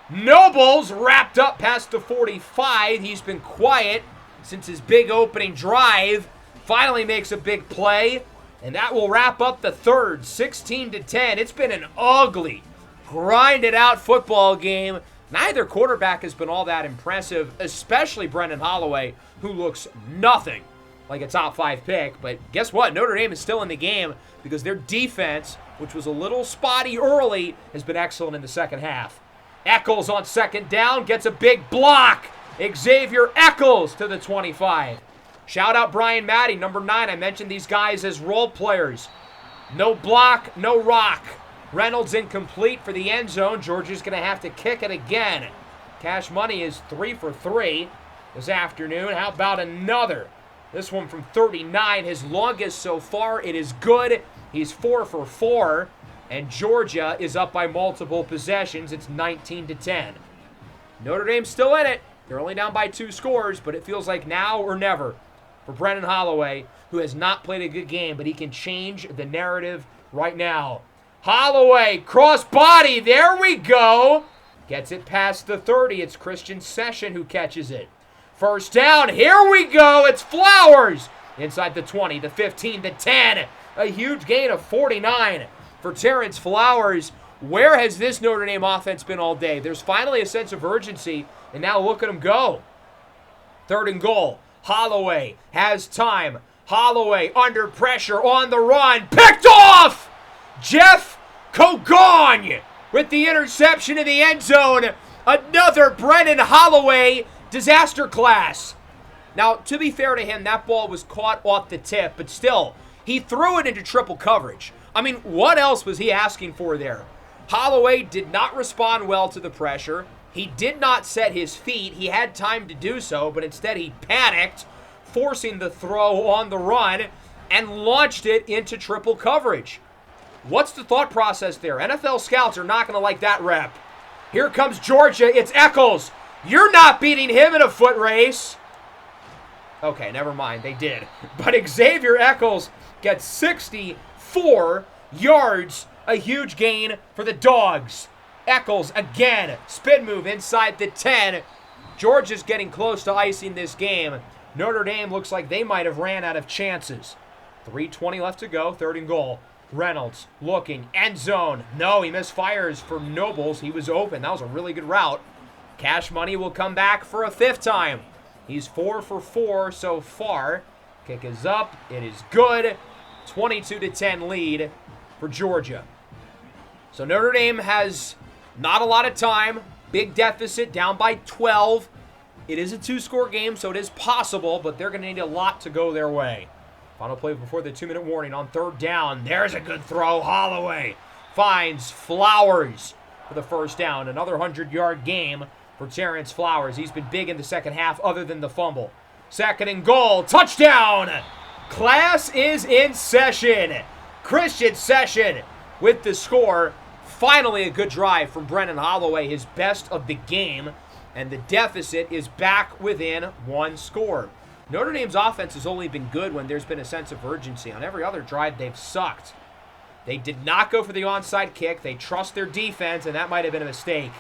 Speaker 1: Nobles wrapped up past the 45. He's been quiet since his big opening drive. Finally makes a big play. And that will wrap up the third, 16-10. It's been an ugly, grinded-out football game. Neither quarterback has been all that impressive, especially Brendan Holloway, who looks nothing like a top 5 pick. But guess what? Notre Dame is still in the game because their defense, which was a little spotty early, has been excellent in the second half. Eccles on second down gets a big block. Xavier Eccles to the 25. Shout out Brian Maddie, number 9. I mentioned these guys as role players. No block, no rock. Reynolds incomplete for the end zone. Georgia's going to have to kick it again. Cash Money is 3 for 3 this afternoon. How about another? This one from 39, his longest so far. It is good. He's 4 for 4. And Georgia is up by multiple possessions. It's 19-10. Notre Dame's still in it. They're only down by 2 scores, but it feels like now or never for Brendan Holloway, who has not played a good game, but he can change the narrative right now. Holloway, cross body, there we go. Gets it past the 30. It's Christian Session who catches it. First down, here we go. It's Flowers. Inside the 20, the 15, the 10. A huge gain of 49 for Terrence Flowers. Where has this Notre Dame offense been all day? There's finally a sense of urgency, and now look at them go. 3rd and goal. Holloway has time. Holloway under pressure on the run. Picked off! Jeff Kogon with the interception in the end zone. Another Brendan Holloway disaster class. Now, to be fair to him, that ball was caught off the tip, but still, he threw it into triple coverage. I mean, what else was he asking for there? Holloway did not respond well to the pressure. He did not set his feet. He had time to do so, but instead he panicked, forcing the throw on the run and launched it into triple coverage. What's the thought process there? NFL scouts are not going to like that rep. Here comes Georgia. It's Eccles. You're not beating him in a foot race. Okay, never mind. They did. But Xavier Eccles gets 64 yards. A huge gain for the Dogs. Eccles again. Spin move inside the 10. Georgia's getting close to icing this game. Notre Dame looks like they might have ran out of chances. 3:20 left to go. 3rd and goal. Reynolds looking. End zone. No, he misfires for Nobles. He was open. That was a really good route. Cash Money will come back for a 5th time. He's 4 for 4 so far. Kick is up. It is good. 22-10 lead for Georgia. So Notre Dame has not a lot of time. Big deficit, down by 12. It is a 2-score game, so it is possible, but they're going to need a lot to go their way. Final play before the 2-minute warning on 3rd down. There's a good throw. Holloway finds Flowers for the first down. Another 100-yard game for Terrence Flowers. He's been big in the second half other than the fumble. 2nd and goal. Touchdown! Class is in session. Christian Session with the score. Finally a good drive from Brendan Holloway, his best of the game. And the deficit is back within 1 score. Notre Dame's offense has only been good when there's been a sense of urgency. On every other drive, they've sucked. They did not go for the onside kick. They trust their defense, and that might have been a mistake.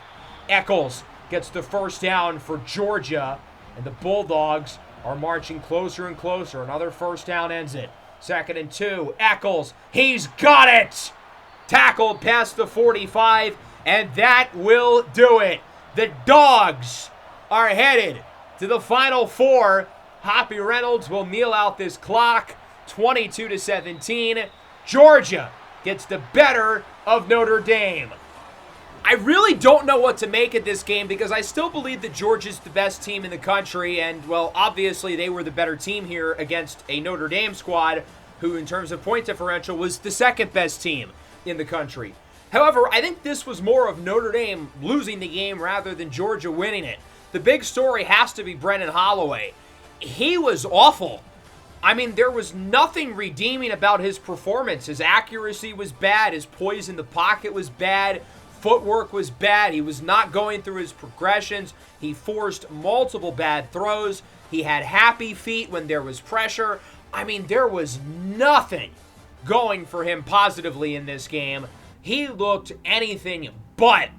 Speaker 1: Eccles gets the first down for Georgia, and the Bulldogs are marching closer and closer. Another first down ends it. 2nd and 2. Eccles, he's got it! Tackled past the 45, and that will do it. The Dogs are headed to the Final Four. Hoppy Reynolds will kneel out this clock. 22-17. Georgia gets the better of Notre Dame. I really don't know what to make of this game because I still believe that Georgia's the best team in the country, and, well, obviously they were the better team here against a Notre Dame squad who, in terms of point differential, was the 2nd best team in the country. However, I think this was more of Notre Dame losing the game rather than Georgia winning it. The big story has to be Brendan Holloway. He was awful. I mean, there was nothing redeeming about his performance. His accuracy was bad. His poise in the pocket was bad. Footwork was bad. He was not going through his progressions. He forced multiple bad throws. He had happy feet when there was pressure. I mean, there was nothing going for him positively in this game. He looked anything but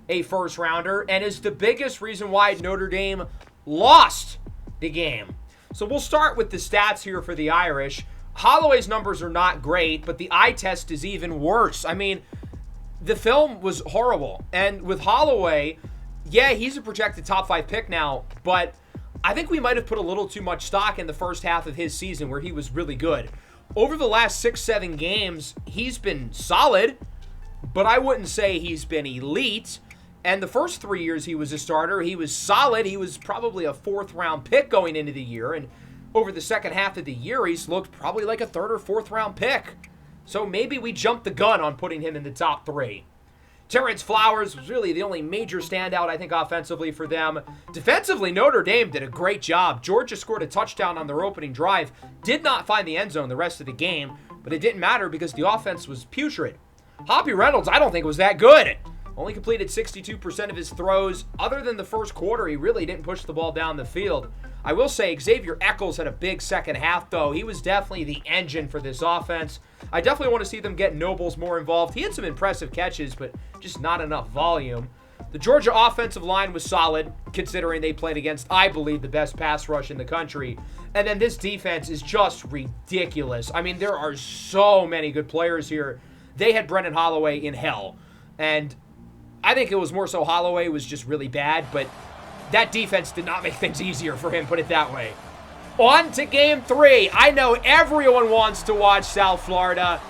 Speaker 1: a first rounder and is the biggest reason why Notre Dame lost the game. So we'll start with the stats here for the Irish. Holloway's numbers are not great, but the eye test is even worse. I mean, the film was horrible. And with Holloway, yeah, he's a projected top 5 pick now, but I think we might have put a little too much stock in the first half of his season where he was really good. Over the last 6-7 games, he's been solid, but I wouldn't say he's been elite. And the first 3 years he was a starter, he was solid. He was probably a 4th-round pick going into the year, and over the second half of the year, he's looked probably like a 3rd or 4th-round pick. So maybe we jumped the gun on putting him in the top 3. Terrence Flowers was really the only major standout, I think, offensively for them. Defensively, Notre Dame did a great job. Georgia scored a touchdown on their opening drive, did not find the end zone the rest of the game, but it didn't matter because the offense was putrid. Hoppy Reynolds, I don't think was that good. Only completed 62% of his throws. Other than the first quarter, he really didn't push the ball down the field. I will say Xavier Eccles had a big second half, though. He was definitely the engine for this offense. I definitely want to see them get Nobles more involved. He had some impressive catches, but just not enough volume. The Georgia offensive line was solid, considering they played against, I believe, the best pass rush in the country. And then this defense is just ridiculous. I mean, there are so many good players here. They had Brendan Holloway in hell. And I think it was more so Holloway was just really bad, but that defense did not make things easier for him, put it that way. On to game 3. I know everyone wants to watch South Florida,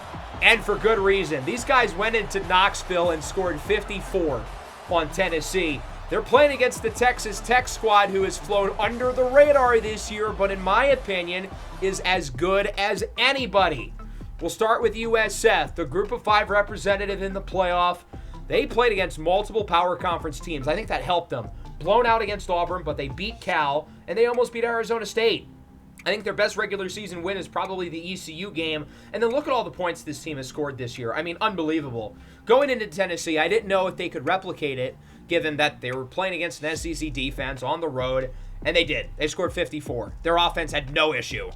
Speaker 1: and for good reason. These guys went into Knoxville and scored 54 on Tennessee. They're playing against the Texas Tech squad, who has flown under the radar this year, but in my opinion, is as good as anybody. We'll start with USF, the group of 5 representative in the playoff. They played against multiple power conference teams. I think that helped them. Blown out against Auburn, but they beat Cal, and they almost beat Arizona State. I think their best regular season win is probably the ECU game. And then look at all the points this team has scored this year. I mean, unbelievable. Going into Tennessee, I didn't know if they could replicate it, given that they were playing against an SEC defense on the road, and they did. They scored 54. Their offense had no issue.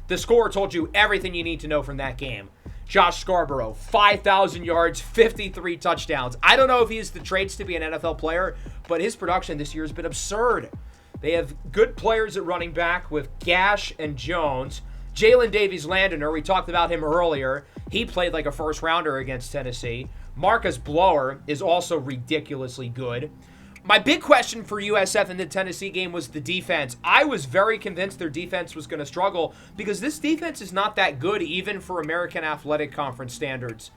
Speaker 1: The score told you everything you need to know from that game. Josh Scarborough, 5,000 yards, 53 touchdowns. I don't know if he has the traits to be an NFL player, but his production this year has been absurd. They have good players at running back with Gash and Jones. Jalen Davies-Landiner, we talked about him earlier. He played like a first-rounder against Tennessee. Marcus Blower is also ridiculously good. My big question for USF in the Tennessee game was the defense. I was very convinced their defense was going to struggle because this defense is not that good even for American Athletic Conference standards.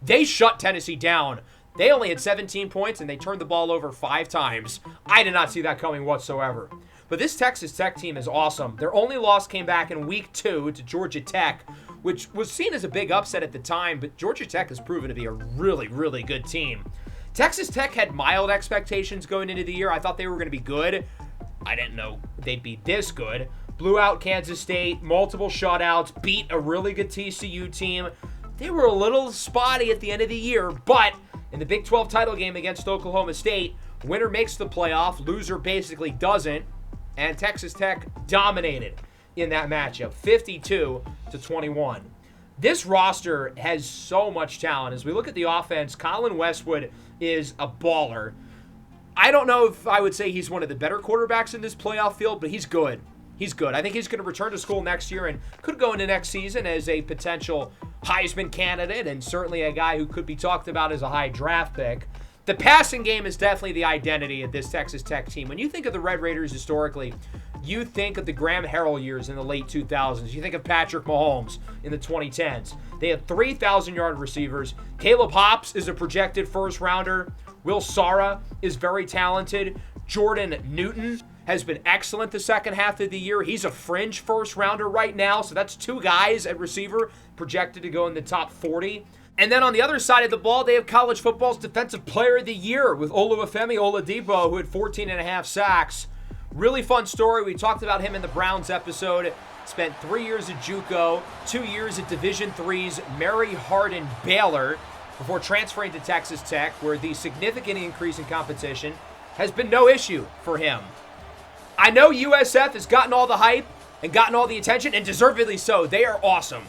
Speaker 1: They shut Tennessee down. They only had 17 points and they turned the ball over 5 times. I did not see that coming whatsoever. But this Texas Tech team is awesome. Their only loss came back in week 2 to Georgia Tech, which was seen as a big upset at the time, but Georgia Tech has proven to be a really, really good team. Texas Tech had mild expectations going into the year. I thought they were going to be good. I didn't know they'd be this good. Blew out Kansas State, multiple shutouts, beat a really good TCU team. They were a little spotty at the end of the year, but in the Big 12 title game against Oklahoma State, winner makes the playoff, loser basically doesn't, and Texas Tech dominated in that matchup, 52-21. This roster has so much talent. As we look at the offense, Colin Westwood is a baller. I don't know if I would say he's one of the better quarterbacks in this playoff field, but he's good. He's good. I think he's going to return to school next year and could go into next season as a potential Heisman candidate and certainly a guy who could be talked about as a high draft pick. The passing game is definitely the identity of this Texas Tech team. When you think of the Red Raiders historically, you think of the Graham Harrell years in the late 2000s. You think of Patrick Mahomes in the 2010s. They had 3,000-yard receivers. Caleb Hobbs is a projected first-rounder. Will Sara is very talented. Jordan Newton has been excellent the second half of the year. He's a fringe first-rounder right now, so that's 2 guys at receiver projected to go in the top 40. And then on the other side of the ball, they have college football's Defensive Player of the Year with Oluwafemi Oladipo, who had 14.5 sacks. Really fun story. We talked about him in the Browns episode. Spent 3 years at JUCO, 2 years at Division III's Mary Hardin Baylor before transferring to Texas Tech, where the significant increase in competition has been no issue for him. I know USF has gotten all the hype and gotten all the attention, and deservedly so. They are awesome.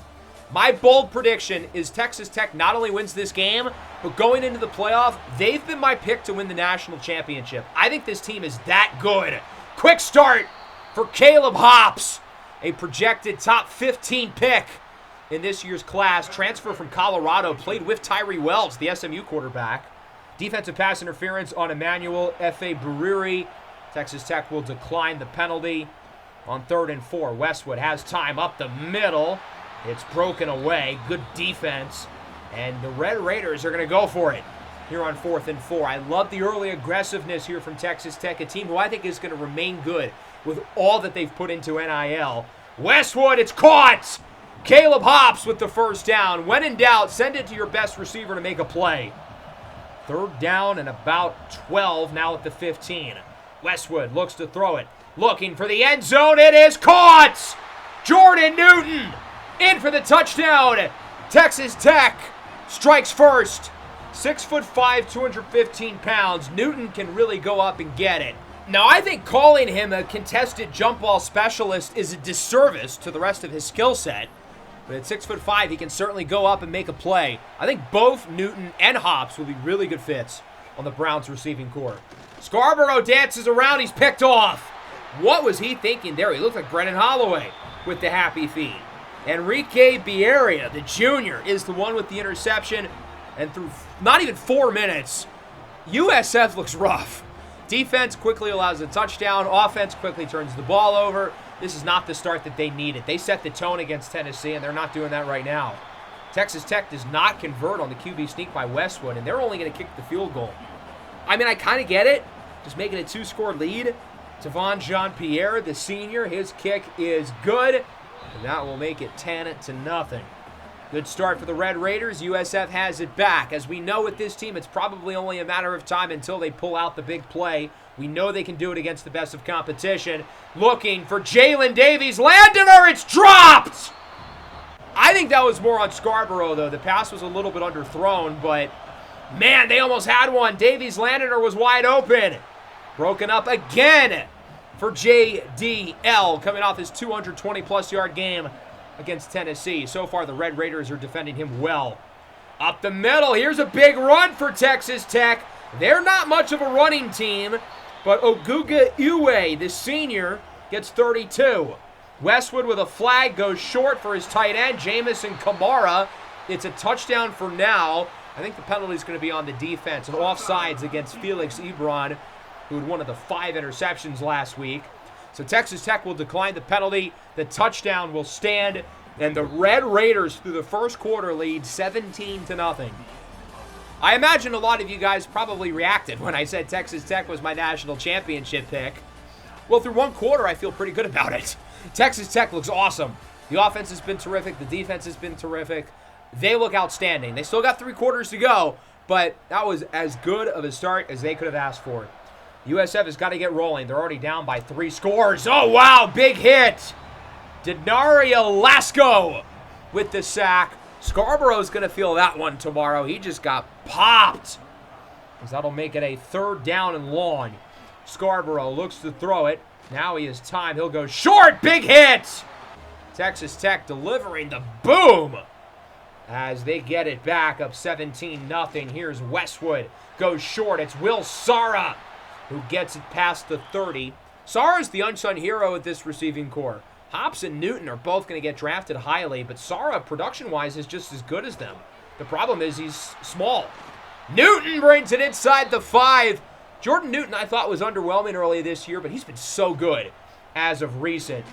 Speaker 1: My bold prediction is Texas Tech not only wins this game, but going into the playoff, they've been my pick to win the national championship. I think this team is that good. Quick start for Caleb Hobbs, a projected top 15 pick in this year's class. Transfer from Colorado, played with Tyree Wells, the SMU quarterback. Defensive pass interference on Emmanuel F.A. Buriri. Texas Tech will decline the penalty on 3rd and 4. Westwood has time up the middle. It's broken away. Good defense. And the Red Raiders are going to go for it here on 4th and 4. I love the early aggressiveness here from Texas Tech, a team who I think is going to remain good with all that they've put into NIL. Westwood, it's caught! Caleb Hops with the first down. When in doubt, send it to your best receiver to make a play. 3rd down and about 12, now at the 15. Westwood looks to throw it. Looking for the end zone. It is caught! Jordan Newton in for the touchdown. Texas Tech strikes first. 6'5", 215 pounds. Newton can really go up and get it. Now, I think calling him a contested jump ball specialist is a disservice to the rest of his skill set. But at 6'5", he can certainly go up and make a play. I think both Newton and Hops will be really good fits on the Browns receiving corps. Scarborough dances around. He's picked off. What was he thinking there? He looked like Brennan Holloway with the happy feet. Enrique Bieria, the junior, is the one with the interception. And through not even 4 minutes, USF looks rough. Defense quickly allows a touchdown. Offense quickly turns the ball over. This is not the start that they needed. They set the tone against Tennessee, and they're not doing that right now. Texas Tech does not convert on the QB sneak by Westwood, and they're only going to kick the field goal. I mean, I kind of get it. Just making a 2-score lead. Tavon Jean-Pierre, the senior, his kick is good, and that will make it 10-0. Good start for the Red Raiders. USF has it back. As we know with this team, it's probably only a matter of time until they pull out the big play. We know they can do it against the best of competition. Looking for Jalen Davies. Landiner, it's dropped! I think that was more on Scarborough, though. The pass was a little bit underthrown, but man, they almost had one. Davies Landiner was wide open. Broken up again for JDL, coming off his 220-plus yard game against Tennessee. So far, the Red Raiders are defending him well. Up the middle, here's a big run for Texas Tech. They're not much of a running team, but Oguga Iwe, the senior, gets 32. Westwood with a flag goes short for his tight end, Jamison Kamara. It's a touchdown for now. I think the penalty is going to be on the defense. And offsides against Felix Ebron, who had one of the 5 interceptions last week. So Texas Tech will decline the penalty. The touchdown will stand. And the Red Raiders, through the first quarter, lead 17-0. I imagine a lot of you guys probably reacted when I said Texas Tech was my national championship pick. Well, through one quarter, I feel pretty good about it. Texas Tech looks awesome. The offense has been terrific. The defense has been terrific. They look outstanding. They still got 3 quarters to go, but that was as good of a start as they could have asked for. USF has got to get rolling. They're already down by 3 scores. Oh, wow, big hit. Denario Lasco with the sack. Scarborough's going to feel that one tomorrow. He just got popped. That'll make it a 3rd down and long. Scarborough looks to throw it. Now he has time. He'll go short. Big hit. Texas Tech delivering the boom as they get it back up 17-0. Here's Westwood. Goes short. It's Will Sara who gets it past the 30. Sara's the unsung hero of this receiving corps. Hops and Newton are both going to get drafted highly, but Sara, production-wise, is just as good as them. The problem is he's small. Newton brings it inside the 5. Jordan Newton, I thought, was underwhelming early this year, but he's been so good as of recent.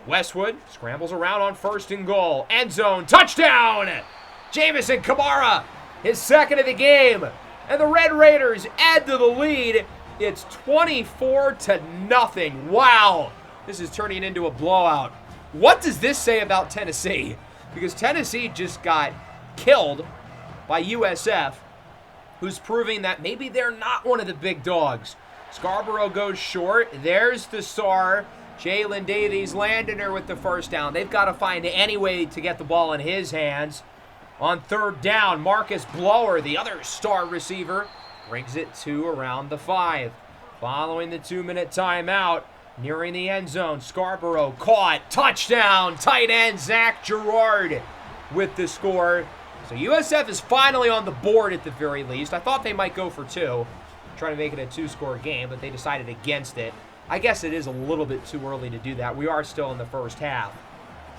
Speaker 1: Westwood scrambles around on 1st and goal. End zone, touchdown! Jamison Kamara, his 2nd of the game. And the Red Raiders add to the lead. It's 24-0. Wow. This is turning into a blowout. What does this say about Tennessee? Because Tennessee just got killed by USF, who's proving that maybe they're not one of the big dogs. Scarborough goes short. There's the star. Jalen Davies Landiner with the first down. They've got to find any way to get the ball in his hands. On 3rd down, Marcus Blower, the other star receiver, brings it to around the 5. Following the 2-minute timeout, nearing the end zone, Scarborough caught. Touchdown, tight end Zach Gerard with the score. So USF is finally on the board at the very least. I thought they might go for 2, trying to make it a 2-score game, but they decided against it. I guess it is a little bit too early to do that. We are still in the first half.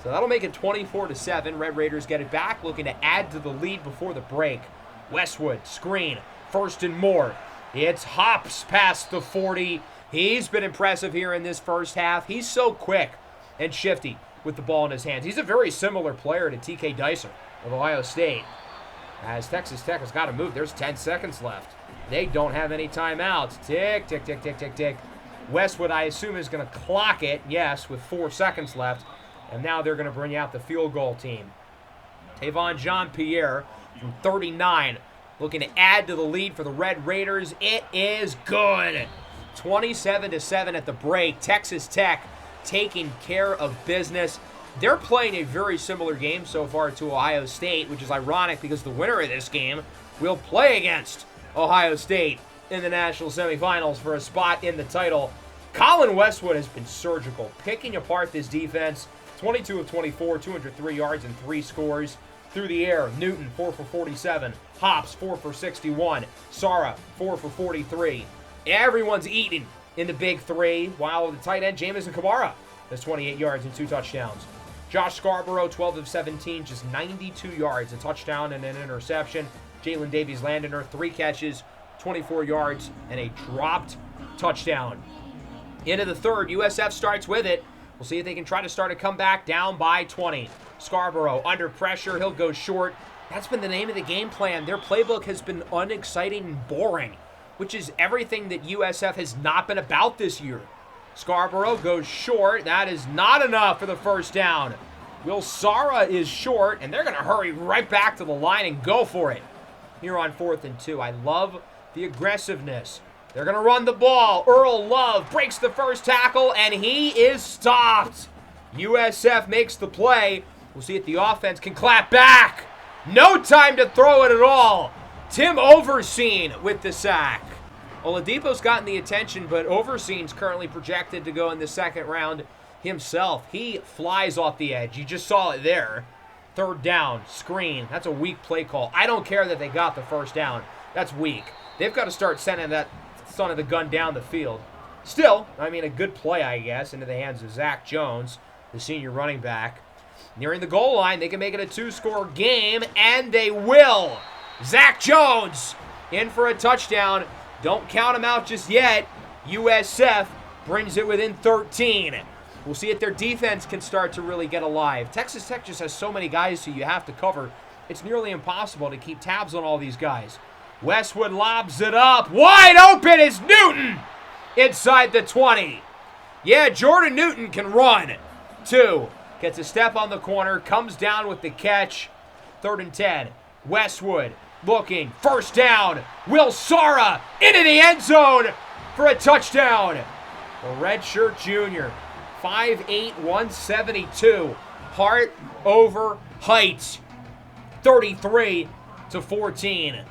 Speaker 1: So that'll make it 24-7. Red Raiders get it back, looking to add to the lead before the break. Westwood, screen, 1st and more. It's Hops past the 40. He's been impressive here in this first half. He's so quick and shifty with the ball in his hands. He's a very similar player to T.K. Dicer of Ohio State. As Texas Tech has got to move, there's 10 seconds left. They don't have any timeouts. Tick, tick, tick, tick, tick, tick. Westwood, I assume, is going to clock it, yes, with 4 seconds left. And now they're going to bring out the field goal team. Tavon Jean-Pierre from 39, looking to add to the lead for the Red Raiders. It is good. 27-7 at the break. Texas Tech taking care of business. They're playing a very similar game so far to Ohio State, which is ironic because the winner of this game will play against Ohio State in the national semifinals for a spot in the title. Colin Westwood has been surgical, picking apart this defense. 22 of 24, 203 yards and 3 scores. Through the air, Newton 4 for 47, Hops 4 for 61, Sara 4 for 43. Everyone's eating in the big three, while the tight end Jamison Kamara has 28 yards and 2 touchdowns. Josh Scarborough 12 of 17, just 92 yards, a touchdown and an interception. Jalen Davies-Landiner 3 catches, 24 yards and a dropped touchdown. Into the third, USF starts with it. We'll see if they can try to start a comeback down by 20. Scarborough under pressure. He'll go short. That's been the name of the game plan. Their playbook has been unexciting and boring, which is everything that USF has not been about this year. Scarborough goes short. That is not enough for the first down. Will Sara is short, and they're going to hurry right back to the line and go for it here on 4th and 2. I love the aggressiveness. They're going to run the ball. Earl Love breaks the first tackle, and he is stopped. USF makes the play. We'll see if the offense can clap back. No time to throw it at all. Tim Overseen with the sack. Oladipo's gotten the attention, but Overseen's currently projected to go in the second round himself. He flies off the edge. You just saw it there. 3rd down, screen. That's a weak play call. I don't care that they got the first down. That's weak. They've got to start sending that son of the gun down the field. Still, I mean, a good play, I guess, into the hands of Zach Jones, the senior running back. Nearing the goal line, they can make it a 2-score game, and they will. Zach Jones in for a touchdown. Don't count him out just yet. USF brings it within 13. We'll see if their defense can start to really get alive. Texas Tech just has so many guys who you have to cover. It's nearly impossible to keep tabs on all these guys. Westwood lobs it up. Wide open is Newton inside the 20. Yeah, Jordan Newton can run. 2. Gets a step on the corner. Comes down with the catch. 3rd and 10. Westwood looking. First down. Will Sara into the end zone for a touchdown. The redshirt junior. 5'8", 172. Heart over height. 33-14.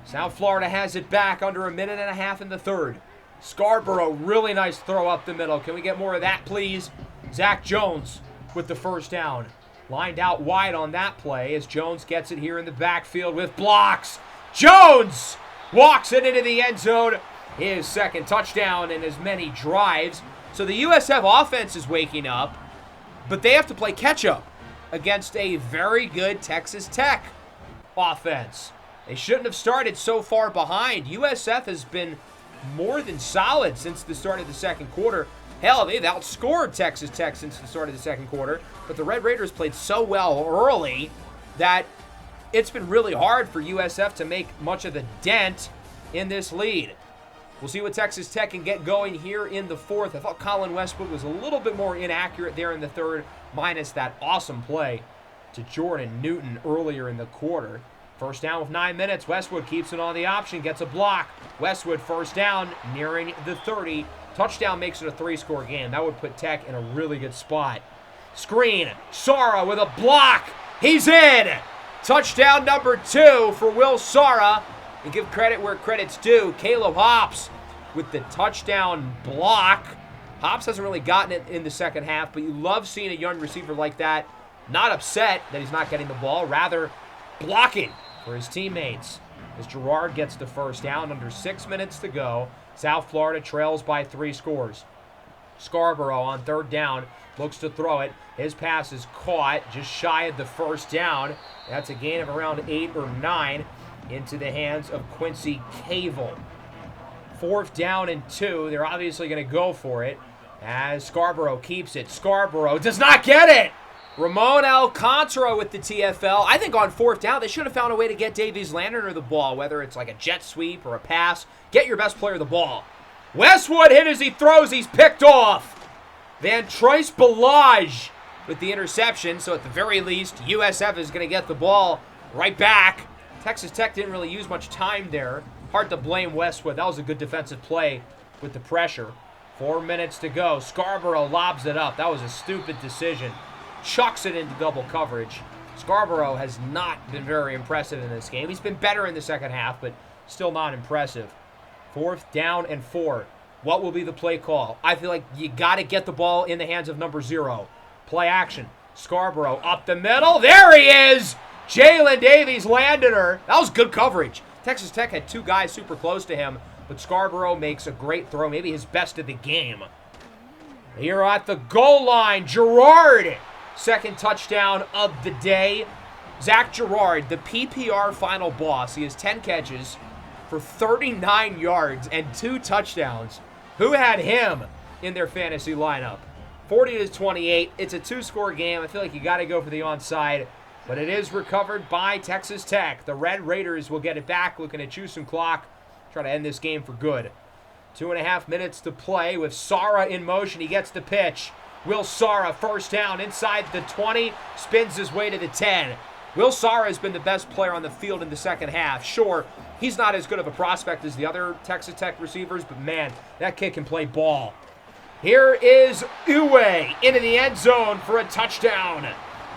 Speaker 1: South Florida has it back under a minute and a half in the third. Scarborough, really nice throw up the middle. Can we get more of that, please? Zach Jones with the first down. Lined out wide on that play as Jones gets it here in the backfield with blocks. Jones walks it into the end zone. His second touchdown in as many drives. So the USF offense is waking up, but they have to play catch-up against a very good Texas Tech offense. They shouldn't have started so far behind. USF has been more than solid since the start of the second quarter. Hell, they've outscored Texas Tech since the start of the second quarter, but the Red Raiders played so well early that it's been really hard for USF to make much of the dent in this lead. We'll see what Texas Tech can get going here in the fourth. I thought Colin Westwood was a little bit more inaccurate there in the third, minus that awesome play to Jordan Newton earlier in the quarter. First down with 9 minutes. Westwood keeps it on the option, gets a block. Westwood first down, nearing the 30. Touchdown makes it a 3-score game. That would put Tech in a really good spot. Screen, Sara with a block. He's in. Touchdown number 2 for Will Sara. And give credit where credit's due. Caleb Hops with the touchdown block. Hops hasn't really gotten it in the second half, but you love seeing a young receiver like that not upset that he's not getting the ball, rather blocking for his teammates. As Gerard gets the first down under 6 minutes to go, South Florida trails by 3 scores. Scarborough on third down looks to throw it. His pass is caught just shy of the first down. That's a gain of around 8 or 9 into the hands of Quincy Cavell. 4th down and 2. They're obviously going to go for it as Scarborough keeps it. Scarborough does not get it. Ramon Alcantara with the TFL. I think on 4th down, they should have found a way to get Davies Landner the ball, whether it's like a jet sweep or a pass. Get your best player the ball. Westwood hit as he throws. He's picked off. Van Trice Balaj with the interception. So at the very least, USF is going to get the ball right back. Texas Tech didn't really use much time there. Hard to blame Westwood. That was a good defensive play with the pressure. 4 minutes to go. Scarborough lobs it up. That was a stupid decision. Chucks it into double coverage. Scarborough has not been very impressive in this game. He's been better in the second half, but still not impressive. 4th down and 4. What will be the play call? I feel like you got to get the ball in the hands of number 0. Play action. Scarborough up the middle. There he is! Jalen Davies Landner. That was good coverage. Texas Tech had 2 guys super close to him, but Scarborough makes a great throw, maybe his best of the game. Here at the goal line, Gerard. 2nd touchdown of the day. Zach Gerard, the PPR final boss. He has 10 catches for 39 yards and 2 touchdowns. Who had him in their fantasy lineup? 40-28. It's a 2-score game. I feel like you got to go for the onside, but it is recovered by Texas Tech. The Red Raiders will get it back, looking to chew some clock, try to end this game for good. 2.5 minutes to play with Sara in motion. He gets the pitch. Will Sara, 1st down inside the 20, spins his way to the 10. Will Sara has been the best player on the field in the second half. Sure, he's not as good of a prospect as the other Texas Tech receivers, but man, that kid can play ball. Here is Uwe into the end zone for a touchdown.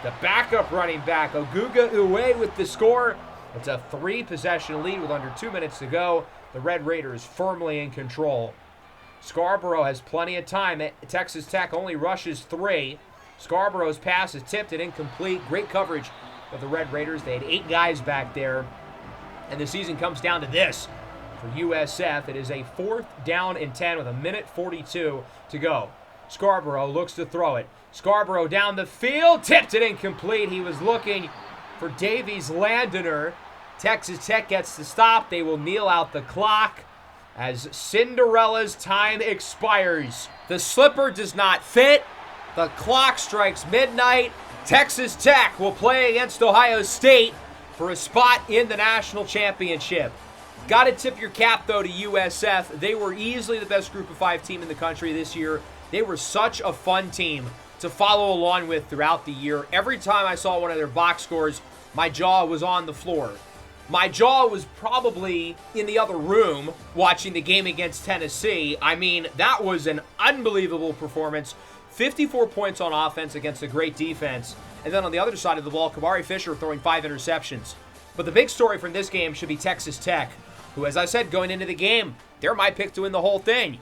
Speaker 1: The backup running back, Oguga Uwe with the score. It's a 3-possession lead with under 2 minutes to go. The Red Raiders firmly in control. Scarborough has plenty of time. Texas Tech only rushes 3. Scarborough's pass is tipped and incomplete. Great coverage of the Red Raiders. They had 8 guys back there. And the season comes down to this. For USF, it is a 4th down and 10 with 1:42 to go. Scarborough looks to throw it. Scarborough down the field. Tipped it incomplete. He was looking for Davies Landner. Texas Tech gets the stop. They will kneel out the clock as Cinderella's time expires. The slipper does not fit. The clock strikes midnight. Texas Tech will play against Ohio State for a spot in the national championship. Got to tip your cap, though, to USF. They were easily the best Group of 5 team in the country this year. They were such a fun team to follow along with throughout the year. Every time I saw one of their box scores, my jaw was on the floor. My jaw was probably in the other room watching the game against Tennessee. I mean, that was an unbelievable performance. 54 points on offense against a great defense. And then on the other side of the ball, Kamari Fisher throwing 5 interceptions. But the big story from this game should be Texas Tech, who, as I said, going into the game, they're my pick to win the whole thing.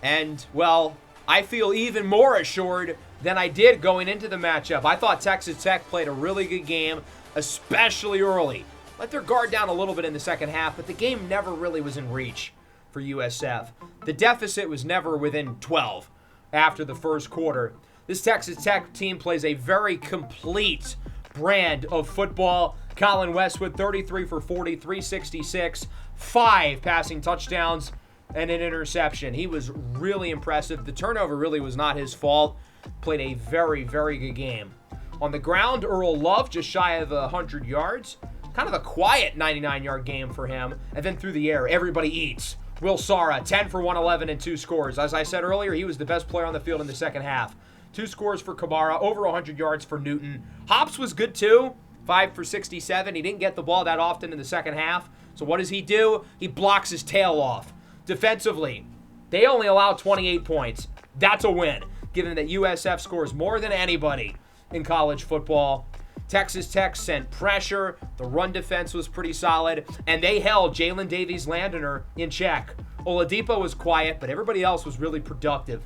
Speaker 1: And, well, I feel even more assured than I did going into the matchup. I thought Texas Tech played a really good game, especially early. Let their guard down a little bit in the second half, but the game never really was in reach for USF. The deficit was never within 12 after the first quarter. This Texas Tech team plays a very complete brand of football. Colin Westwood, 33 for 40, 366, 5 passing touchdowns, and an interception. He was really impressive. The turnover really was not his fault. Played a very, very good game. On the ground, Earl Love just shy of 100 yards. Kind of a quiet 99-yard game for him. And then through the air, everybody eats. Will Sara, 10 for 111 and 2 scores. As I said earlier, he was the best player on the field in the second half. 2 scores for Kamara, over 100 yards for Newton. Hops was good too, 5 for 67. He didn't get the ball that often in the second half. So what does he do? He blocks his tail off. Defensively, they only allow 28 points. That's a win, given that USF scores more than anybody in college football. Texas Tech sent pressure. The run defense was pretty solid, and they held Jalen Davies Landner in check. Oladipo was quiet, but everybody else was really productive.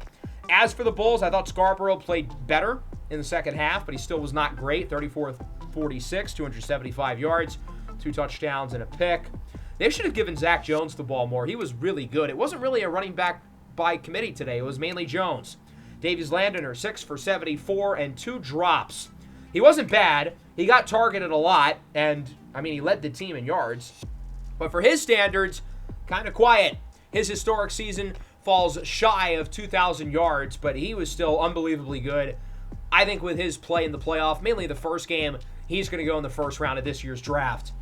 Speaker 1: As for the Bulls, I thought Scarborough played better in the second half, but he still was not great. 34-46, 275 yards, 2 touchdowns, and a pick. They should have given Zach Jones the ball more. He was really good. It wasn't really a running back by committee today. It was mainly Jones. Davies Landiner, 6 for 74 and 2 drops. He wasn't bad. He got targeted a lot, and, he led the team in yards. But for his standards, kind of quiet. His historic season falls shy of 2,000 yards, but he was still unbelievably good. I think with his play in the playoff, mainly the first game, he's going to go in the first round of this year's draft.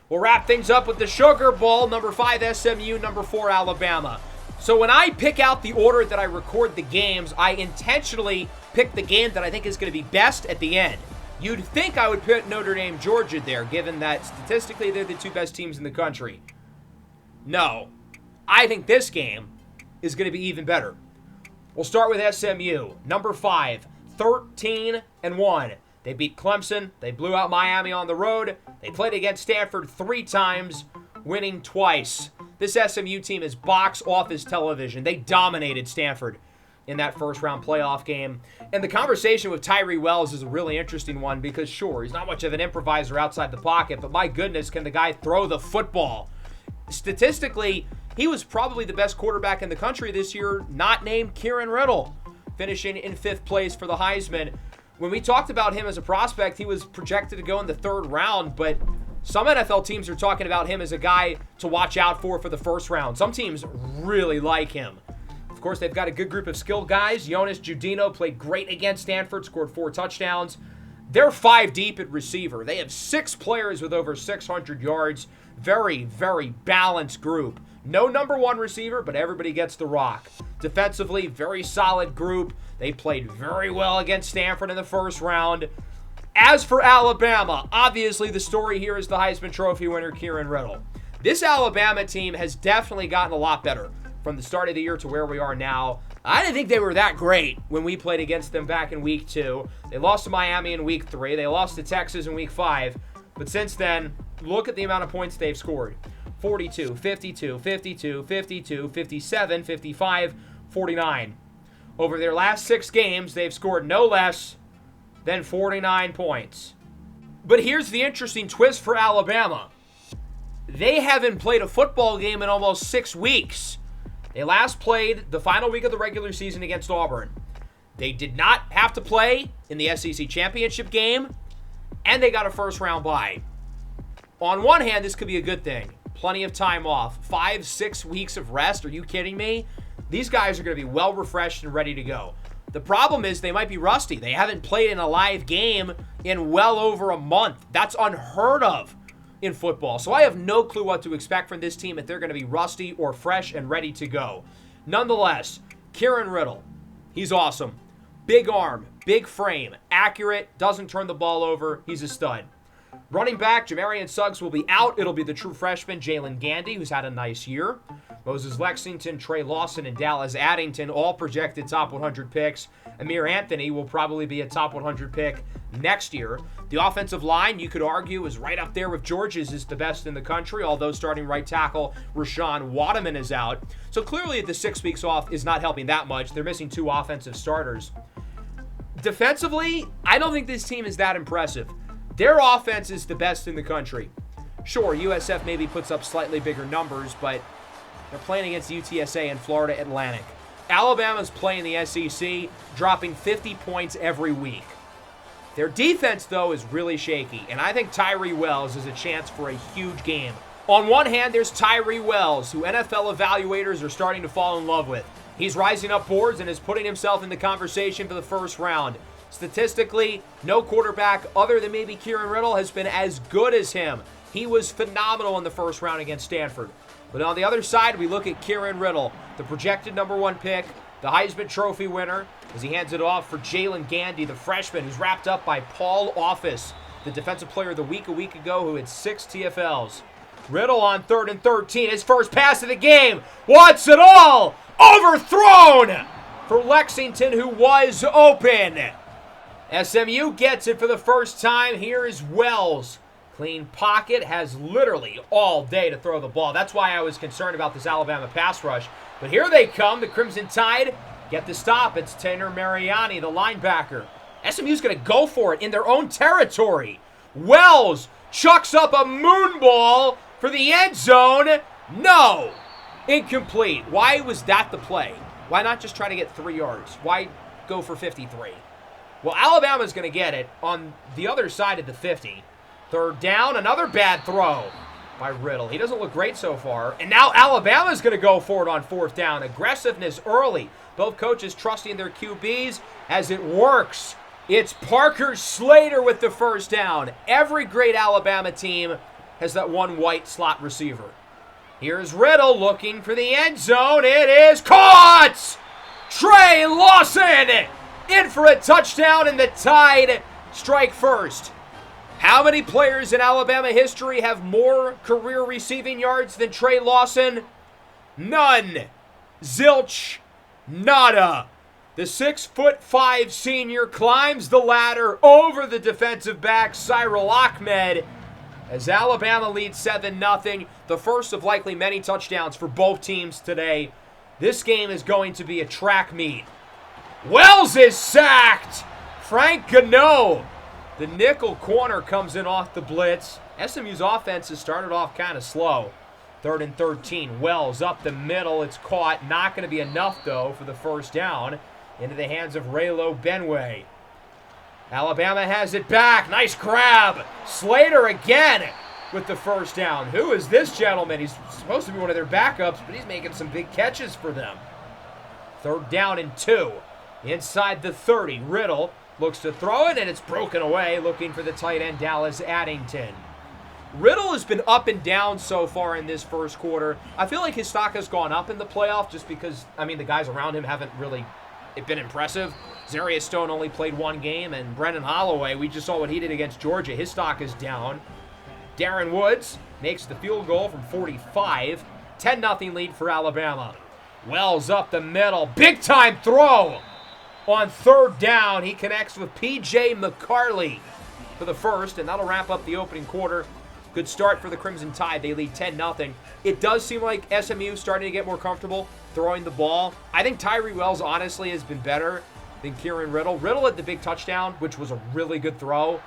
Speaker 1: We'll wrap things up with the Sugar Bowl, number 5 SMU, number 4 Alabama. So when I pick out the order that I record the games, I intentionally pick the game that I think is going to be best at the end. You'd think I would put Notre Dame, Georgia there, given that statistically they're the 2 best teams in the country. No. I think this game is going to be even better. We'll start with SMU, number 5, 13-1. They beat Clemson. They blew out Miami on the road. They played against Stanford 3 times, winning twice. This SMU team is box office television. They dominated Stanford in that first-round playoff game. And the conversation with Tyree Wells is a really interesting one because, sure, he's not much of an improviser outside the pocket, but my goodness, can the guy throw the football? Statistically, he was probably the best quarterback in the country this year, not named Kieran Riddle, finishing in 5th place for the Heisman. When we talked about him as a prospect, he was projected to go in the 3rd round, but some NFL teams are talking about him as a guy to watch out for the first round. Some teams really like him. Of course, they've got a good group of skilled guys. Jonas Judino played great against Stanford, scored 4 touchdowns. They're 5 deep at receiver. They have 6 players with over 600 yards. Very, very balanced group. No number 1 receiver, but everybody gets the rock. Defensively, very solid group. They played very well against Stanford in the first round. As for Alabama, obviously the story here is the Heisman Trophy winner, Kieran Riddle. This Alabama team has definitely gotten a lot better from the start of the year to where we are now. I didn't think they were that great when we played against them back in week 2. They lost to Miami in week 3. They lost to Texas in week 5. But since then, look at the amount of points they've scored. 42, 52, 52, 52, 57, 55, 49. Over their last 6 games, they've scored no less than 49 points. But here's the interesting twist for Alabama. They haven't played a football game in almost 6 weeks. They last played the final week of the regular season against Auburn. They did not have to play in the SEC championship game, and they got a first-round bye. On one hand, this could be a good thing. Plenty of time off. 5-6 weeks of rest. Are you kidding me? These guys are going to be well refreshed and ready to go. The problem is they might be rusty. They haven't played in a live game in well over a month. That's unheard of in football. So I have no clue what to expect from this team if they're going to be rusty or fresh and ready to go. Nonetheless, Kieran Riddle, he's awesome. Big arm, big frame, accurate, doesn't turn the ball over. He's a stud. Running back, Jamarian Suggs will be out. It'll be the true freshman, Jalen Gandy, who's had a nice year. Moses Lexington, Trey Lawson, and Dallas Addington, all projected top 100 picks. Amir Anthony will probably be a top 100 pick next year. The offensive line, you could argue, is right up there with Georgia's, is the best in the country, although starting right tackle Rashawn Waterman is out. So clearly the 6 weeks off is not helping that much. They're missing 2 offensive starters. Defensively, I don't think this team is that impressive. Their offense is the best in the country. Sure, USF maybe puts up slightly bigger numbers, but they're playing against UTSA and Florida Atlantic. Alabama's playing the SEC, dropping 50 points every week. Their defense, though, is really shaky, and I think Tyree Wells is a chance for a huge game. On one hand, there's Tyree Wells, who NFL evaluators are starting to fall in love with. He's rising up boards and is putting himself in the conversation for the first round. Statistically, no quarterback other than maybe Kieran Riddle has been as good as him. He was phenomenal in the first round against Stanford. But on the other side, we look at Kieran Riddle, the projected number 1 pick, the Heisman Trophy winner, as he hands it off for Jalen Gandy, the freshman, who's wrapped up by Paul Office, the Defensive Player of the Week a week ago, who had 6 TFLs. Riddle on 3rd and 13, his first pass of the game, wants it all, overthrown for Lexington, who was open. SMU gets it for the first time. Here is Wells. Clean pocket, has literally all day to throw the ball. That's why I was concerned about this Alabama pass rush. But here they come. The Crimson Tide get the stop. It's Tanner Mariani, the linebacker. SMU's going to go for it in their own territory. Wells chucks up a moon ball for the end zone. No. Incomplete. Why was that the play? Why not just try to get 3 yards? Why go for 53. Well, Alabama's going to get it on the other side of the 50. Third down, another bad throw by Riddle. He doesn't look great so far. And now Alabama's going to go for it on fourth down. Aggressiveness early. Both coaches trusting their QBs as it works. It's Parker Slater with the first down. Every great Alabama team has that one white slot receiver. Here's Riddle looking for the end zone. It is caught! Trey Lawson in for a touchdown, and the Tide strike first. How many players in Alabama history have more career receiving yards than Trey Lawson? None. Zilch. Nada. The 6'5" senior climbs the ladder over the defensive back, Cyril Ahmed, as Alabama leads 7-0, the first of likely many touchdowns for both teams today. This game is going to be a track meet. Wells is sacked. Frank Gano, the nickel corner, comes in off the blitz. SMU's offense has started off kind of slow. 3rd and 13. Wells up the middle. It's caught. Not going to be enough, though, for the first down. Into the hands of Raylo Benway. Alabama has it back. Nice grab. Slater again with the first down. Who is this gentleman? He's supposed to be one of their backups, but he's making some big catches for them. 3rd down and 2. Inside the 30. Riddle looks to throw it, and it's broken away. Looking for the tight end, Dallas Addington. Riddle has been up and down so far in this first quarter. I feel like his stock has gone up in the playoff just because, the guys around him haven't really been impressive. Zarius Stone only played one game, and Brendan Holloway, we just saw what he did against Georgia. His stock is down. Darren Woods makes the field goal from 45. 10-0 lead for Alabama. Wells up the middle. Big-time throw on 3rd down. He connects with P.J. McCarley for the first, and that'll wrap up the opening quarter. Good start for the Crimson Tide. They lead 10-0. It does seem like SMU starting to get more comfortable throwing the ball. I think Tyree Wells honestly has been better than Kieran Riddle. Riddle had the big touchdown, which was a really good throw.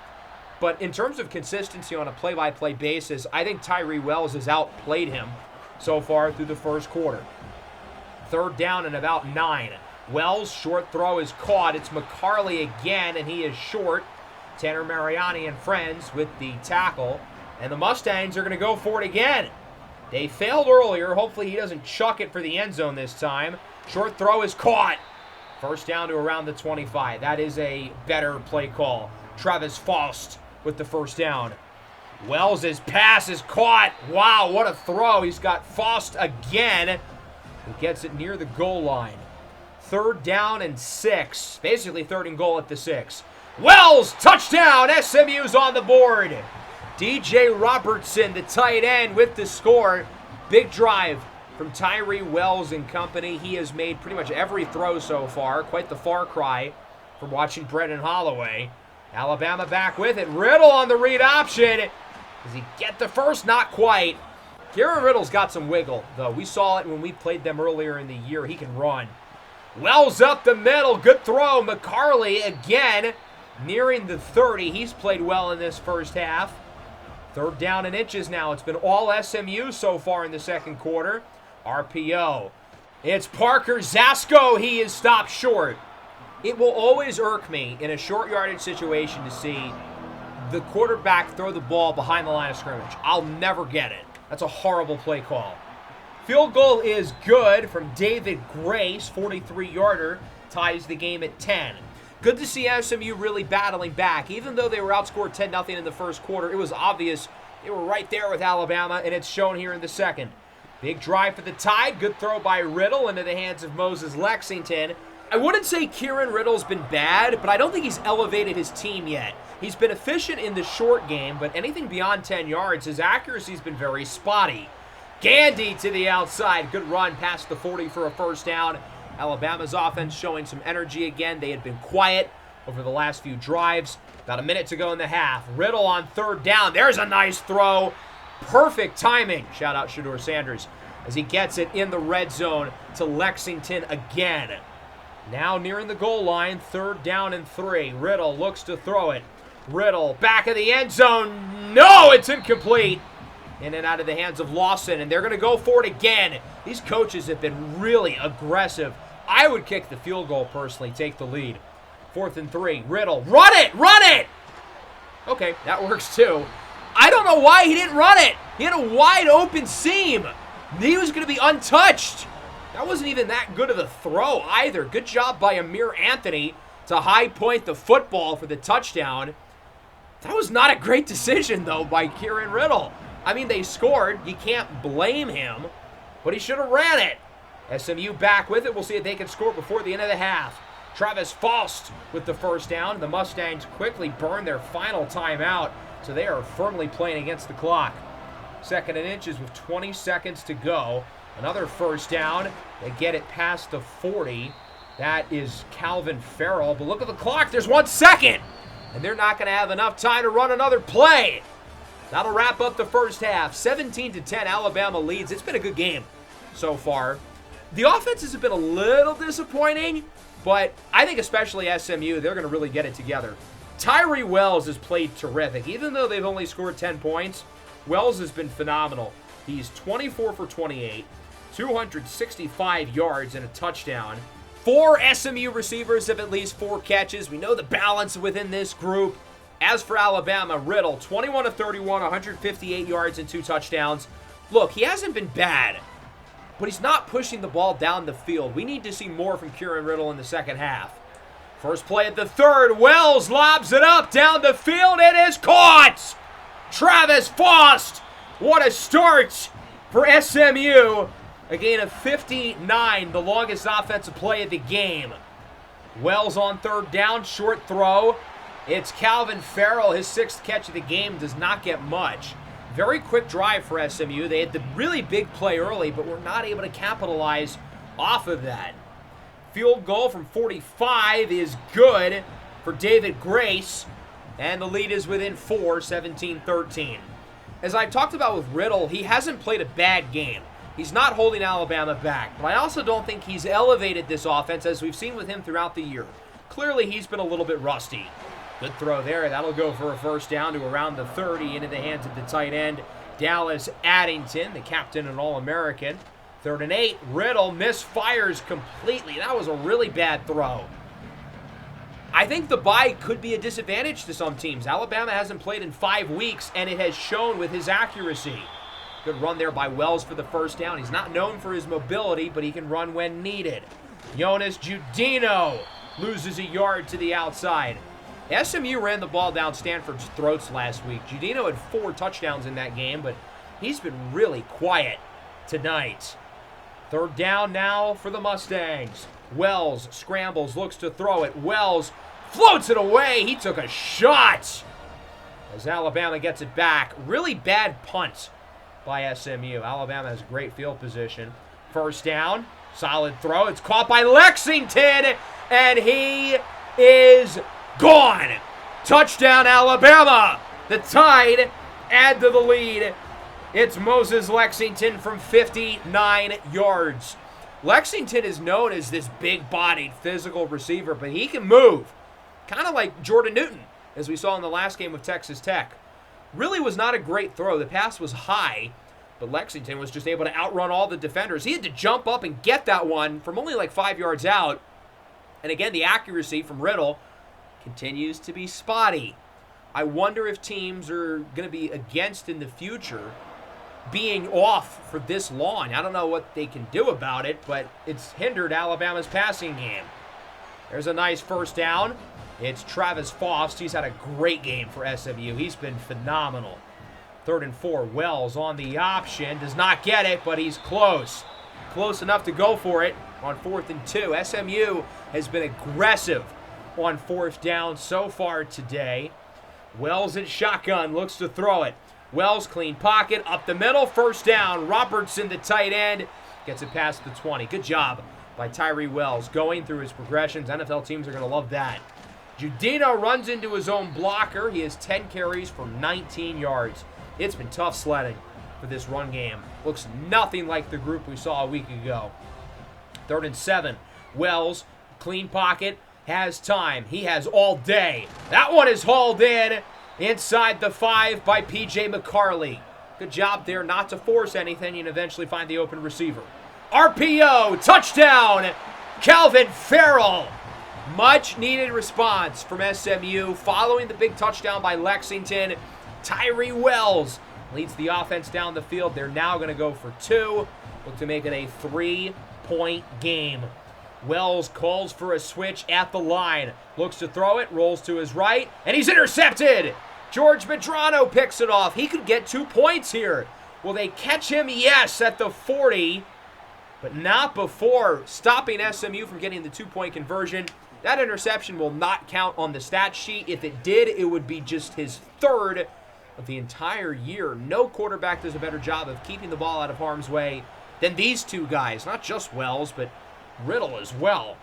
Speaker 1: But in terms of consistency on a play-by-play basis, I think Tyree Wells has outplayed him so far through the first quarter. 3rd down and about 9. Wells' short throw is caught. It's McCarley again, and he is short. Tanner Mariani and friends with the tackle. And the Mustangs are going to go for it again. They failed earlier. Hopefully he doesn't chuck it for the end zone this time. Short throw is caught. First down to around the 25. That is a better play call. Travis Faust with the first down. Wells' pass is caught. Wow, what a throw. He's got Faust again. He gets it near the goal line. 3rd down and 6. Basically 3rd and goal at the 6. Wells, touchdown. SMU's on the board. DJ Robertson, the tight end, with the score. Big drive from Tyree Wells and company. He has made pretty much every throw so far. Quite the far cry from watching Brendan Holloway. Alabama back with it. Riddle on the read option. Does he get the first? Not quite. Kieran Riddle's got some wiggle, though. We saw it when we played them earlier in the year. He can run. Wells up the middle. Good throw. McCarley again nearing the 30. He's played well in this first half. 3rd down and inches now. It's been all SMU so far in the second quarter. RPO. It's Parker Zasko. He is stopped short. It will always irk me in a short yardage situation to see the quarterback throw the ball behind the line of scrimmage. I'll never get it. That's a horrible play call. Field goal is good from David Grace. 43-yarder ties the game at 10. Good to see SMU really battling back. Even though they were outscored 10-0 in the first quarter, it was obvious they were right there with Alabama, and it's shown here in the second. Big drive for the Tide. Good throw by Riddle into the hands of Moses Lexington. I wouldn't say Kieran Riddle's been bad, but I don't think he's elevated his team yet. He's been efficient in the short game, but anything beyond 10 yards, his accuracy's been very spotty. Gandy to the outside. Good run past the 40 for a first down. Alabama's offense showing some energy again. They had been quiet over the last few drives. About a minute to go in the half. Riddle on 3rd down. There's a nice throw. Perfect timing. Shout out Shedeur Sanders as he gets it in the red zone to Lexington again. Now nearing the goal line. 3rd down and 3. Riddle looks to throw it. Riddle back of the end zone. No, it's incomplete. In and out of the hands of Lawson, and they're going to go for it again. These coaches have been really aggressive I would kick the field goal personally, take the lead. 4th and 3. Riddle. Run it! Run it! Okay, that works too. I don't know why he didn't run it. He had a wide open seam. He was going to be untouched. That wasn't even that good of a throw either. Good job by Amir Anthony to high point the football for the touchdown. That was not a great decision, though, by Kieran Riddle. I mean, they scored. You can't blame him, but he should have ran it. SMU back with it. We'll see if they can score before the end of the half. Travis Faust with the first down. The Mustangs quickly burn their final timeout, so they are firmly playing against the clock. 2nd and inches with 20 seconds to go. Another first down. They get it past the 40. That is Calvin Farrell. But look at the clock. There's 1 second. And they're not going to have enough time to run another play. That'll wrap up the first half. 17-10, Alabama leads. It's been a good game so far. The offenses have been a little disappointing, but I think especially SMU, they're going to really get it together. Tyree Wells has played terrific. Even though they've only scored 10 points, Wells has been phenomenal. He's 24 for 28, 265 yards and a touchdown. 4 SMU receivers have at least 4 catches. We know the balance within this group. As for Alabama, Riddle, 21 of 31, 158 yards and 2 touchdowns. Look, he hasn't been bad, but he's not pushing the ball down the field. We need to see more from Kieran Riddle in the second half. First play at the 3rd. Wells lobs it up down the field. It is caught! Travis Faust! What a start for SMU. A gain of 59, the longest offensive play of the game. Wells on 3rd down, short throw. It's Calvin Farrell. His 6th catch of the game does not get much. Very quick drive for SMU. They had the really big play early, but were not able to capitalize off of that. Field goal from 45 is good for David Grace, and the lead is within 4, 17-13. As I talked about with Riddle, he hasn't played a bad game. He's not holding Alabama back, but I also don't think he's elevated this offense as we've seen with him throughout the year. Clearly, he's been a little bit rusty. Good throw there. That'll go for a first down to around the 30 into the hands of the tight end, Dallas Addington, the captain and All-American. 3rd and 8. Riddle misfires completely. That was a really bad throw. I think the bye could be a disadvantage to some teams. Alabama hasn't played in 5 weeks, and it has shown with his accuracy. Good run there by Wells for the first down. He's not known for his mobility, but he can run when needed. Jonas Judino loses a yard to the outside. SMU ran the ball down Stanford's throats last week. Judino had 4 touchdowns in that game, but he's been really quiet tonight. 3rd down now for the Mustangs. Wells scrambles, looks to throw it. Wells floats it away. He took a shot as Alabama gets it back. Really bad punt by SMU. Alabama has great field position. First down, solid throw. It's caught by Lexington, and he is gone. Touchdown, Alabama. The Tide add to the lead. It's Moses Lexington from 59 yards. Lexington is known as this big-bodied, physical receiver, but he can move. Kind of like Jordan Newton, as we saw in the last game with Texas Tech. Really was not a great throw. The pass was high, but Lexington was just able to outrun all the defenders. He had to jump up and get that one from only like 5 yards out. And again, the accuracy from Riddle continues to be spotty. I wonder if teams are going to be against in the future being off for this long. I don't know what they can do about it, but it's hindered Alabama's passing game. There's a nice first down. It's Travis Faust. He's had a great game for SMU. He's been phenomenal. 3rd and 4. Wells on the option. Does not get it, but he's close. Close enough to go for it on 4th and 2. SMU has been aggressive on 4th down so far today. Wells at shotgun. Looks to throw it. Wells, clean pocket, up the middle, first down. Robertson, the tight end, gets it past the 20. Good job by Tyree Wells going through his progressions. NFL teams are going to love that. Judino runs into his own blocker. He has 10 carries for 19 yards. It's been tough sledding for this run game. Looks nothing like the group we saw a week ago. 3rd and 7. Wells, clean pocket, has time. He has all day. That one is hauled in. Inside the 5 by P.J. McCarley. Good job there not to force anything and eventually find the open receiver. RPO, touchdown, Calvin Farrell. Much needed response from SMU following the big touchdown by Lexington. Tyree Wells leads the offense down the field. They're now going to go for 2. Look to make it a 3-point game. Wells calls for a switch at the line. Looks to throw it, rolls to his right, and he's intercepted. George Medrano picks it off. He could get 2 points here. Will they catch him? Yes, at the 40, but not before stopping SMU from getting the 2-point conversion. That interception will not count on the stat sheet. If it did, it would be just his 3rd of the entire year. No quarterback does a better job of keeping the ball out of harm's way than these two guys. Not just Wells, but Riddle as well.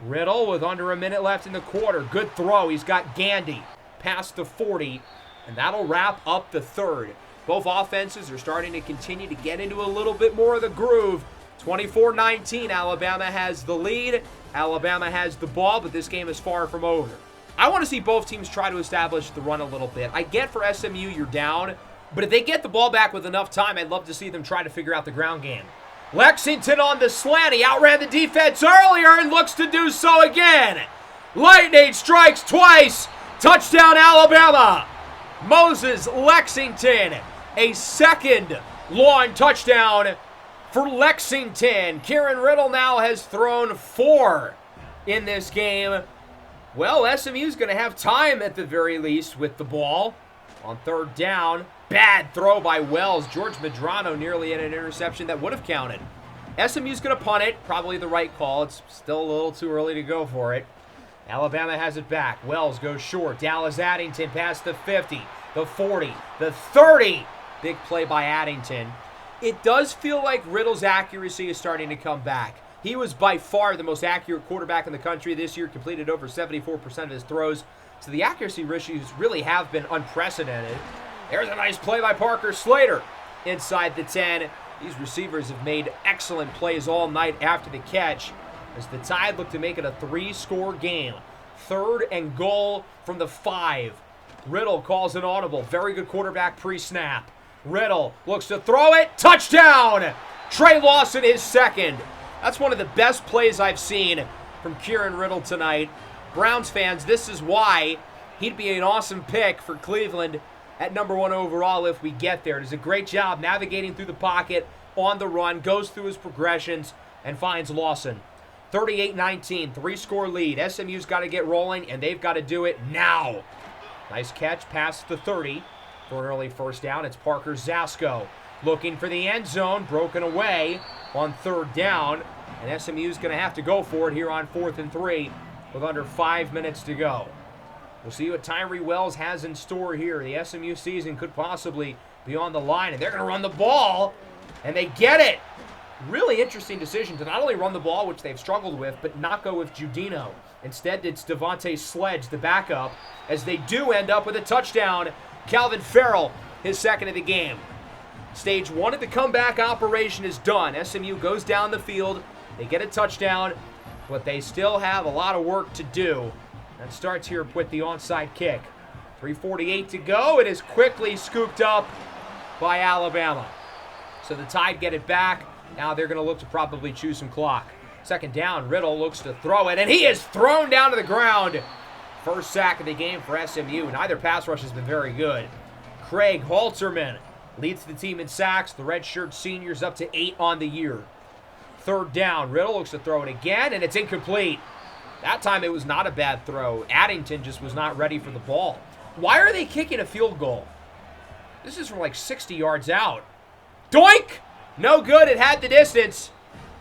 Speaker 1: Riddle with under a minute left in the quarter. Good throw. He's got Gandy past the 40, and that'll wrap up the 3rd. Both offenses are starting to continue to get into a little bit more of the groove. 24-19, Alabama has the lead. Alabama has the ball, but this game is far from over. I want to see both teams try to establish the run a little bit. I get for SMU you're down, but if they get the ball back with enough time, I'd love to see them try to figure out the ground game. Lexington on the slant. He outran the defense earlier and looks to do so again. Lightning strikes twice. Touchdown, Alabama. Moses Lexington, a 2nd long touchdown for Lexington. Kieran Riddle now has thrown 4 in this game. Well, SMU's going to have time at the very least with the ball. On 3rd down, bad throw by Wells. George Medrano nearly had an interception that would have counted. SMU's going to punt it. Probably the right call. It's still a little too early to go for it. Alabama has it back. Wells goes short. Dallas Addington past the 50, the 40, the 30. Big play by Addington. It does feel like Riddle's accuracy is starting to come back. He was by far the most accurate quarterback in the country this year, completed over 74% of his throws. So the accuracy issues really have been unprecedented. There's a nice play by Parker Slater inside the 10. These receivers have made excellent plays all night after the catch as the Tide look to make it a 3-score game. 3rd and goal from the 5. Riddle calls an audible. Very good quarterback pre-snap. Riddle looks to throw it. Touchdown! Trey Lawson is 2nd. That's one of the best plays I've seen from Kieran Riddle tonight. Browns fans, this is why he'd be an awesome pick for Cleveland at number 1 overall if we get there. Does a great job navigating through the pocket on the run, goes through his progressions, and finds Lawson. 38-19, 3-score lead. SMU's got to get rolling, and they've got to do it now. Nice catch past the 30 for an early 1st down. It's Parker Zasco looking for the end zone, broken away on 3rd down, and SMU's going to have to go for it here on 4th and 3 with under 5 minutes to go. We'll see what Tyree Wells has in store here. The SMU season could possibly be on the line, and they're going to run the ball, and they get it. Really interesting decision to not only run the ball, which they've struggled with, but not go with Judino. Instead, it's Devontae Sledge, the backup, as they do end up with a touchdown. Calvin Farrell, his 2nd of the game. Stage 1 of the comeback operation is done. SMU goes down the field. They get a touchdown, but they still have a lot of work to do. That starts here with the onside kick. 3:48 to go. It is quickly scooped up by Alabama. So the Tide get it back. Now they're going to look to probably choose some clock. 2nd down, Riddle looks to throw it, and he is thrown down to the ground. 1st sack of the game for SMU. Neither pass rush has been very good. Craig Halterman leads the team in sacks. The redshirt senior's up to 8 on the year. 3rd down, Riddle looks to throw it again, and it's incomplete. That time it was not a bad throw. Addington just was not ready for the ball. Why are they kicking a field goal? This is from like 60 yards out. Doink! No good. It had the distance,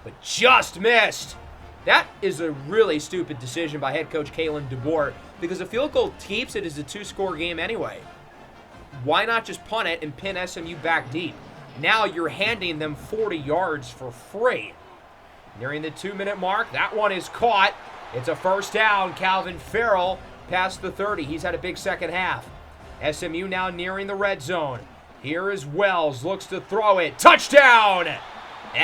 Speaker 1: but just missed. That is a really stupid decision by head coach Kalen DeBoer because a field goal keeps it as a 2-score game anyway. Why not just punt it and pin SMU back deep? Now you're handing them 40 yards for free. Nearing the 2-minute mark, that one is caught. It's a 1st down. Calvin Farrell past the 30. He's had a big second half. SMU now nearing the red zone. Here is Wells, looks to throw it. Touchdown!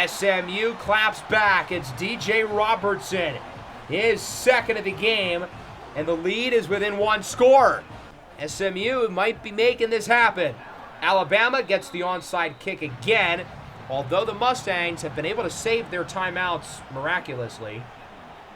Speaker 1: SMU claps back. It's DJ Robertson, his 2nd of the game, and the lead is within 1 score. SMU might be making this happen. Alabama gets the onside kick again, although the Mustangs have been able to save their timeouts miraculously.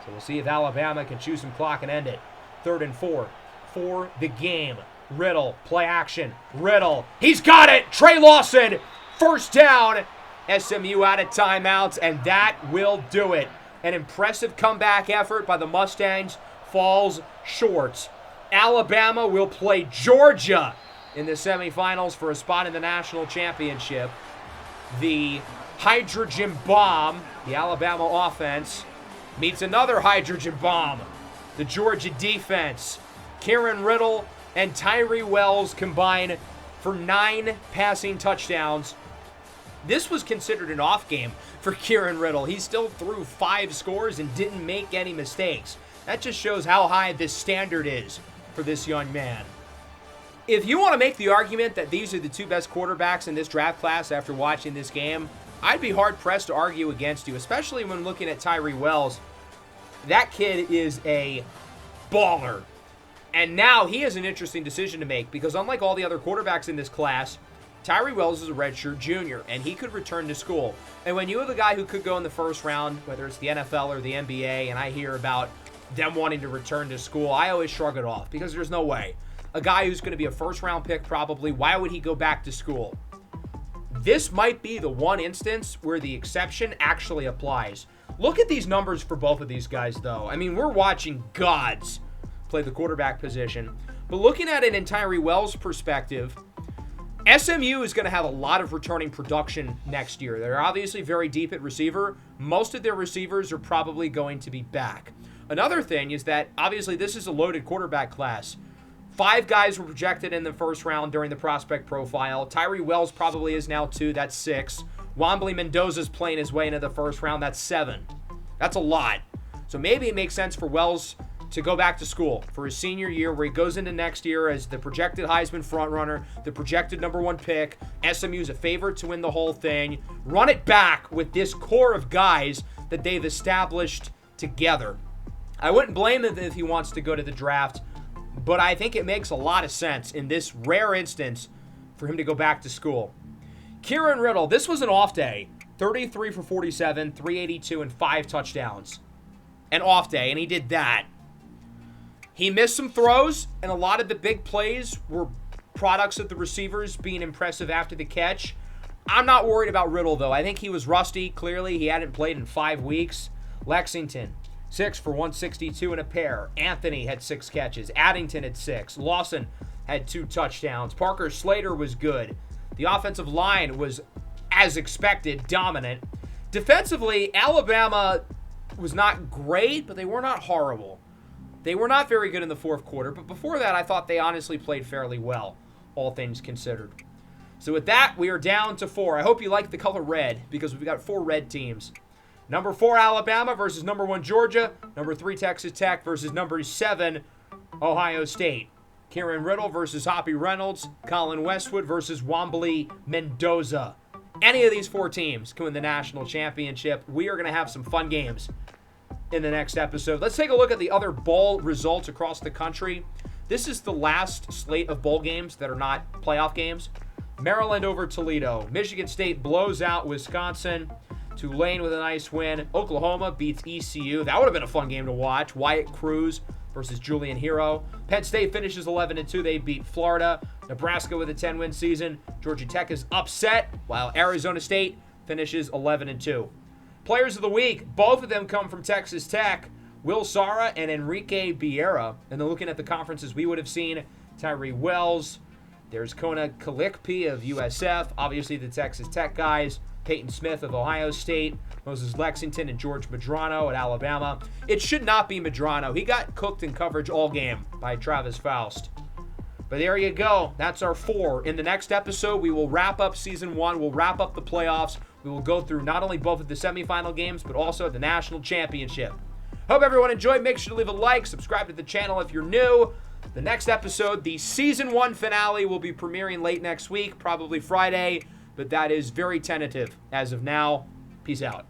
Speaker 1: So we'll see if Alabama can chew some clock and end it. 3rd and 4 for the game. Riddle, play action. Riddle, he's got it! Trey Lawson, first down. SMU out of timeouts, and that will do it. An impressive comeback effort by the Mustangs falls short. Alabama will play Georgia in the semifinals for a spot in the national championship. The hydrogen bomb, the Alabama offense, meets another hydrogen bomb, the Georgia defense. Kieran Riddle and Tyree Wells combine for 9 passing touchdowns. This was considered an off game for Kieran Riddle. He still threw 5 scores and didn't make any mistakes. That just shows how high this standard is for this young man. If you want to make the argument that these are the 2 best quarterbacks in this draft class after watching this game, I'd be hard-pressed to argue against you, especially when looking at Tyree Wells. That kid is a baller. And now he has an interesting decision to make because unlike all the other quarterbacks in this class, Tyree Wells is a redshirt junior, and he could return to school. And when you have a guy who could go in the first round, whether it's the NFL or the NBA, and I hear about them wanting to return to school, I always shrug it off because there's no way. A guy who's going to be a first-round pick probably, why would he go back to school? This might be the one instance where the exception actually applies. Look at these numbers for both of these guys, though. I mean, we're watching gods play the quarterback position. But looking at it in Tyree Wells' perspective, SMU is going to have a lot of returning production next year. They're obviously very deep at receiver. Most of their receivers are probably going to be back. Another thing is that, obviously, this is a loaded quarterback class. 5 guys were projected in the first round during the prospect profile. Tyree Wells probably is now 2. That's 6. Wambly Mendoza's playing his way into the first round. That's 7. That's a lot. So maybe it makes sense for Wells to go back to school for his senior year where he goes into next year as the projected Heisman frontrunner, the projected #1 pick. SMU is a favorite to win the whole thing. Run it back with this core of guys that they've established together. I wouldn't blame him if he wants to go to the draft, but I think it makes a lot of sense in this rare instance for him to go back to school. Kieran Riddle, this was an off day. 33 for 47, 382, and 5 touchdowns. An off day, and he did that. He missed some throws, and a lot of the big plays were products of the receivers being impressive after the catch. I'm not worried about Riddle, though. I think he was rusty. Clearly, he hadn't played in 5 weeks. Lexington, 6 for 162 and a pair. Anthony had 6 catches. Addington had 6. Lawson had 2 touchdowns. Parker Slater was good. The offensive line was, as expected, dominant. Defensively, Alabama was not great, but they were not horrible. They were not very good in the 4th quarter, but before that, I thought they honestly played fairly well, all things considered. So with that, we are down to 4. I hope you like the color red, because we've got 4 red teams. Number 4, Alabama versus number 1, Georgia. Number 3, Texas Tech versus number 7, Ohio State. Kieran Riddle versus Hoppy Reynolds. Colin Westwood versus Wambly Mendoza. Any of these 4 teams can win the national championship. We are going to have some fun games in the next episode. Let's take a look at the other bowl results across the country. This is the last slate of bowl games that are not playoff games. Maryland over Toledo. Michigan State blows out Wisconsin. Tulane with a nice win. Oklahoma beats ECU. That would have been a fun game to watch. Wyatt Cruz versus Julian Hero. Penn State finishes 11-2. They beat Florida. Nebraska with a 10-win season. Georgia Tech is upset, while Arizona State finishes 11-2. Players of the week, both of them come from Texas Tech. Will Sara and Enrique Vieira. And then looking at the conferences we would have seen, Tyree Wells. There's Kona Kalikpi of USF. Obviously the Texas Tech guys. Peyton Smith of Ohio State. Moses Lexington and George Medrano at Alabama. It should not be Medrano. He got cooked in coverage all game by Travis Faust. But there you go. That's our 4. In the next episode, we will wrap up Season 1. We'll wrap up the playoffs. We will go through not only both of the semifinal games, but also the national championship. Hope everyone enjoyed. Make sure to leave a like. Subscribe to the channel if you're new. The next episode, the Season 1 finale, will be premiering late next week, probably Friday. But that is very tentative as of now. Peace out.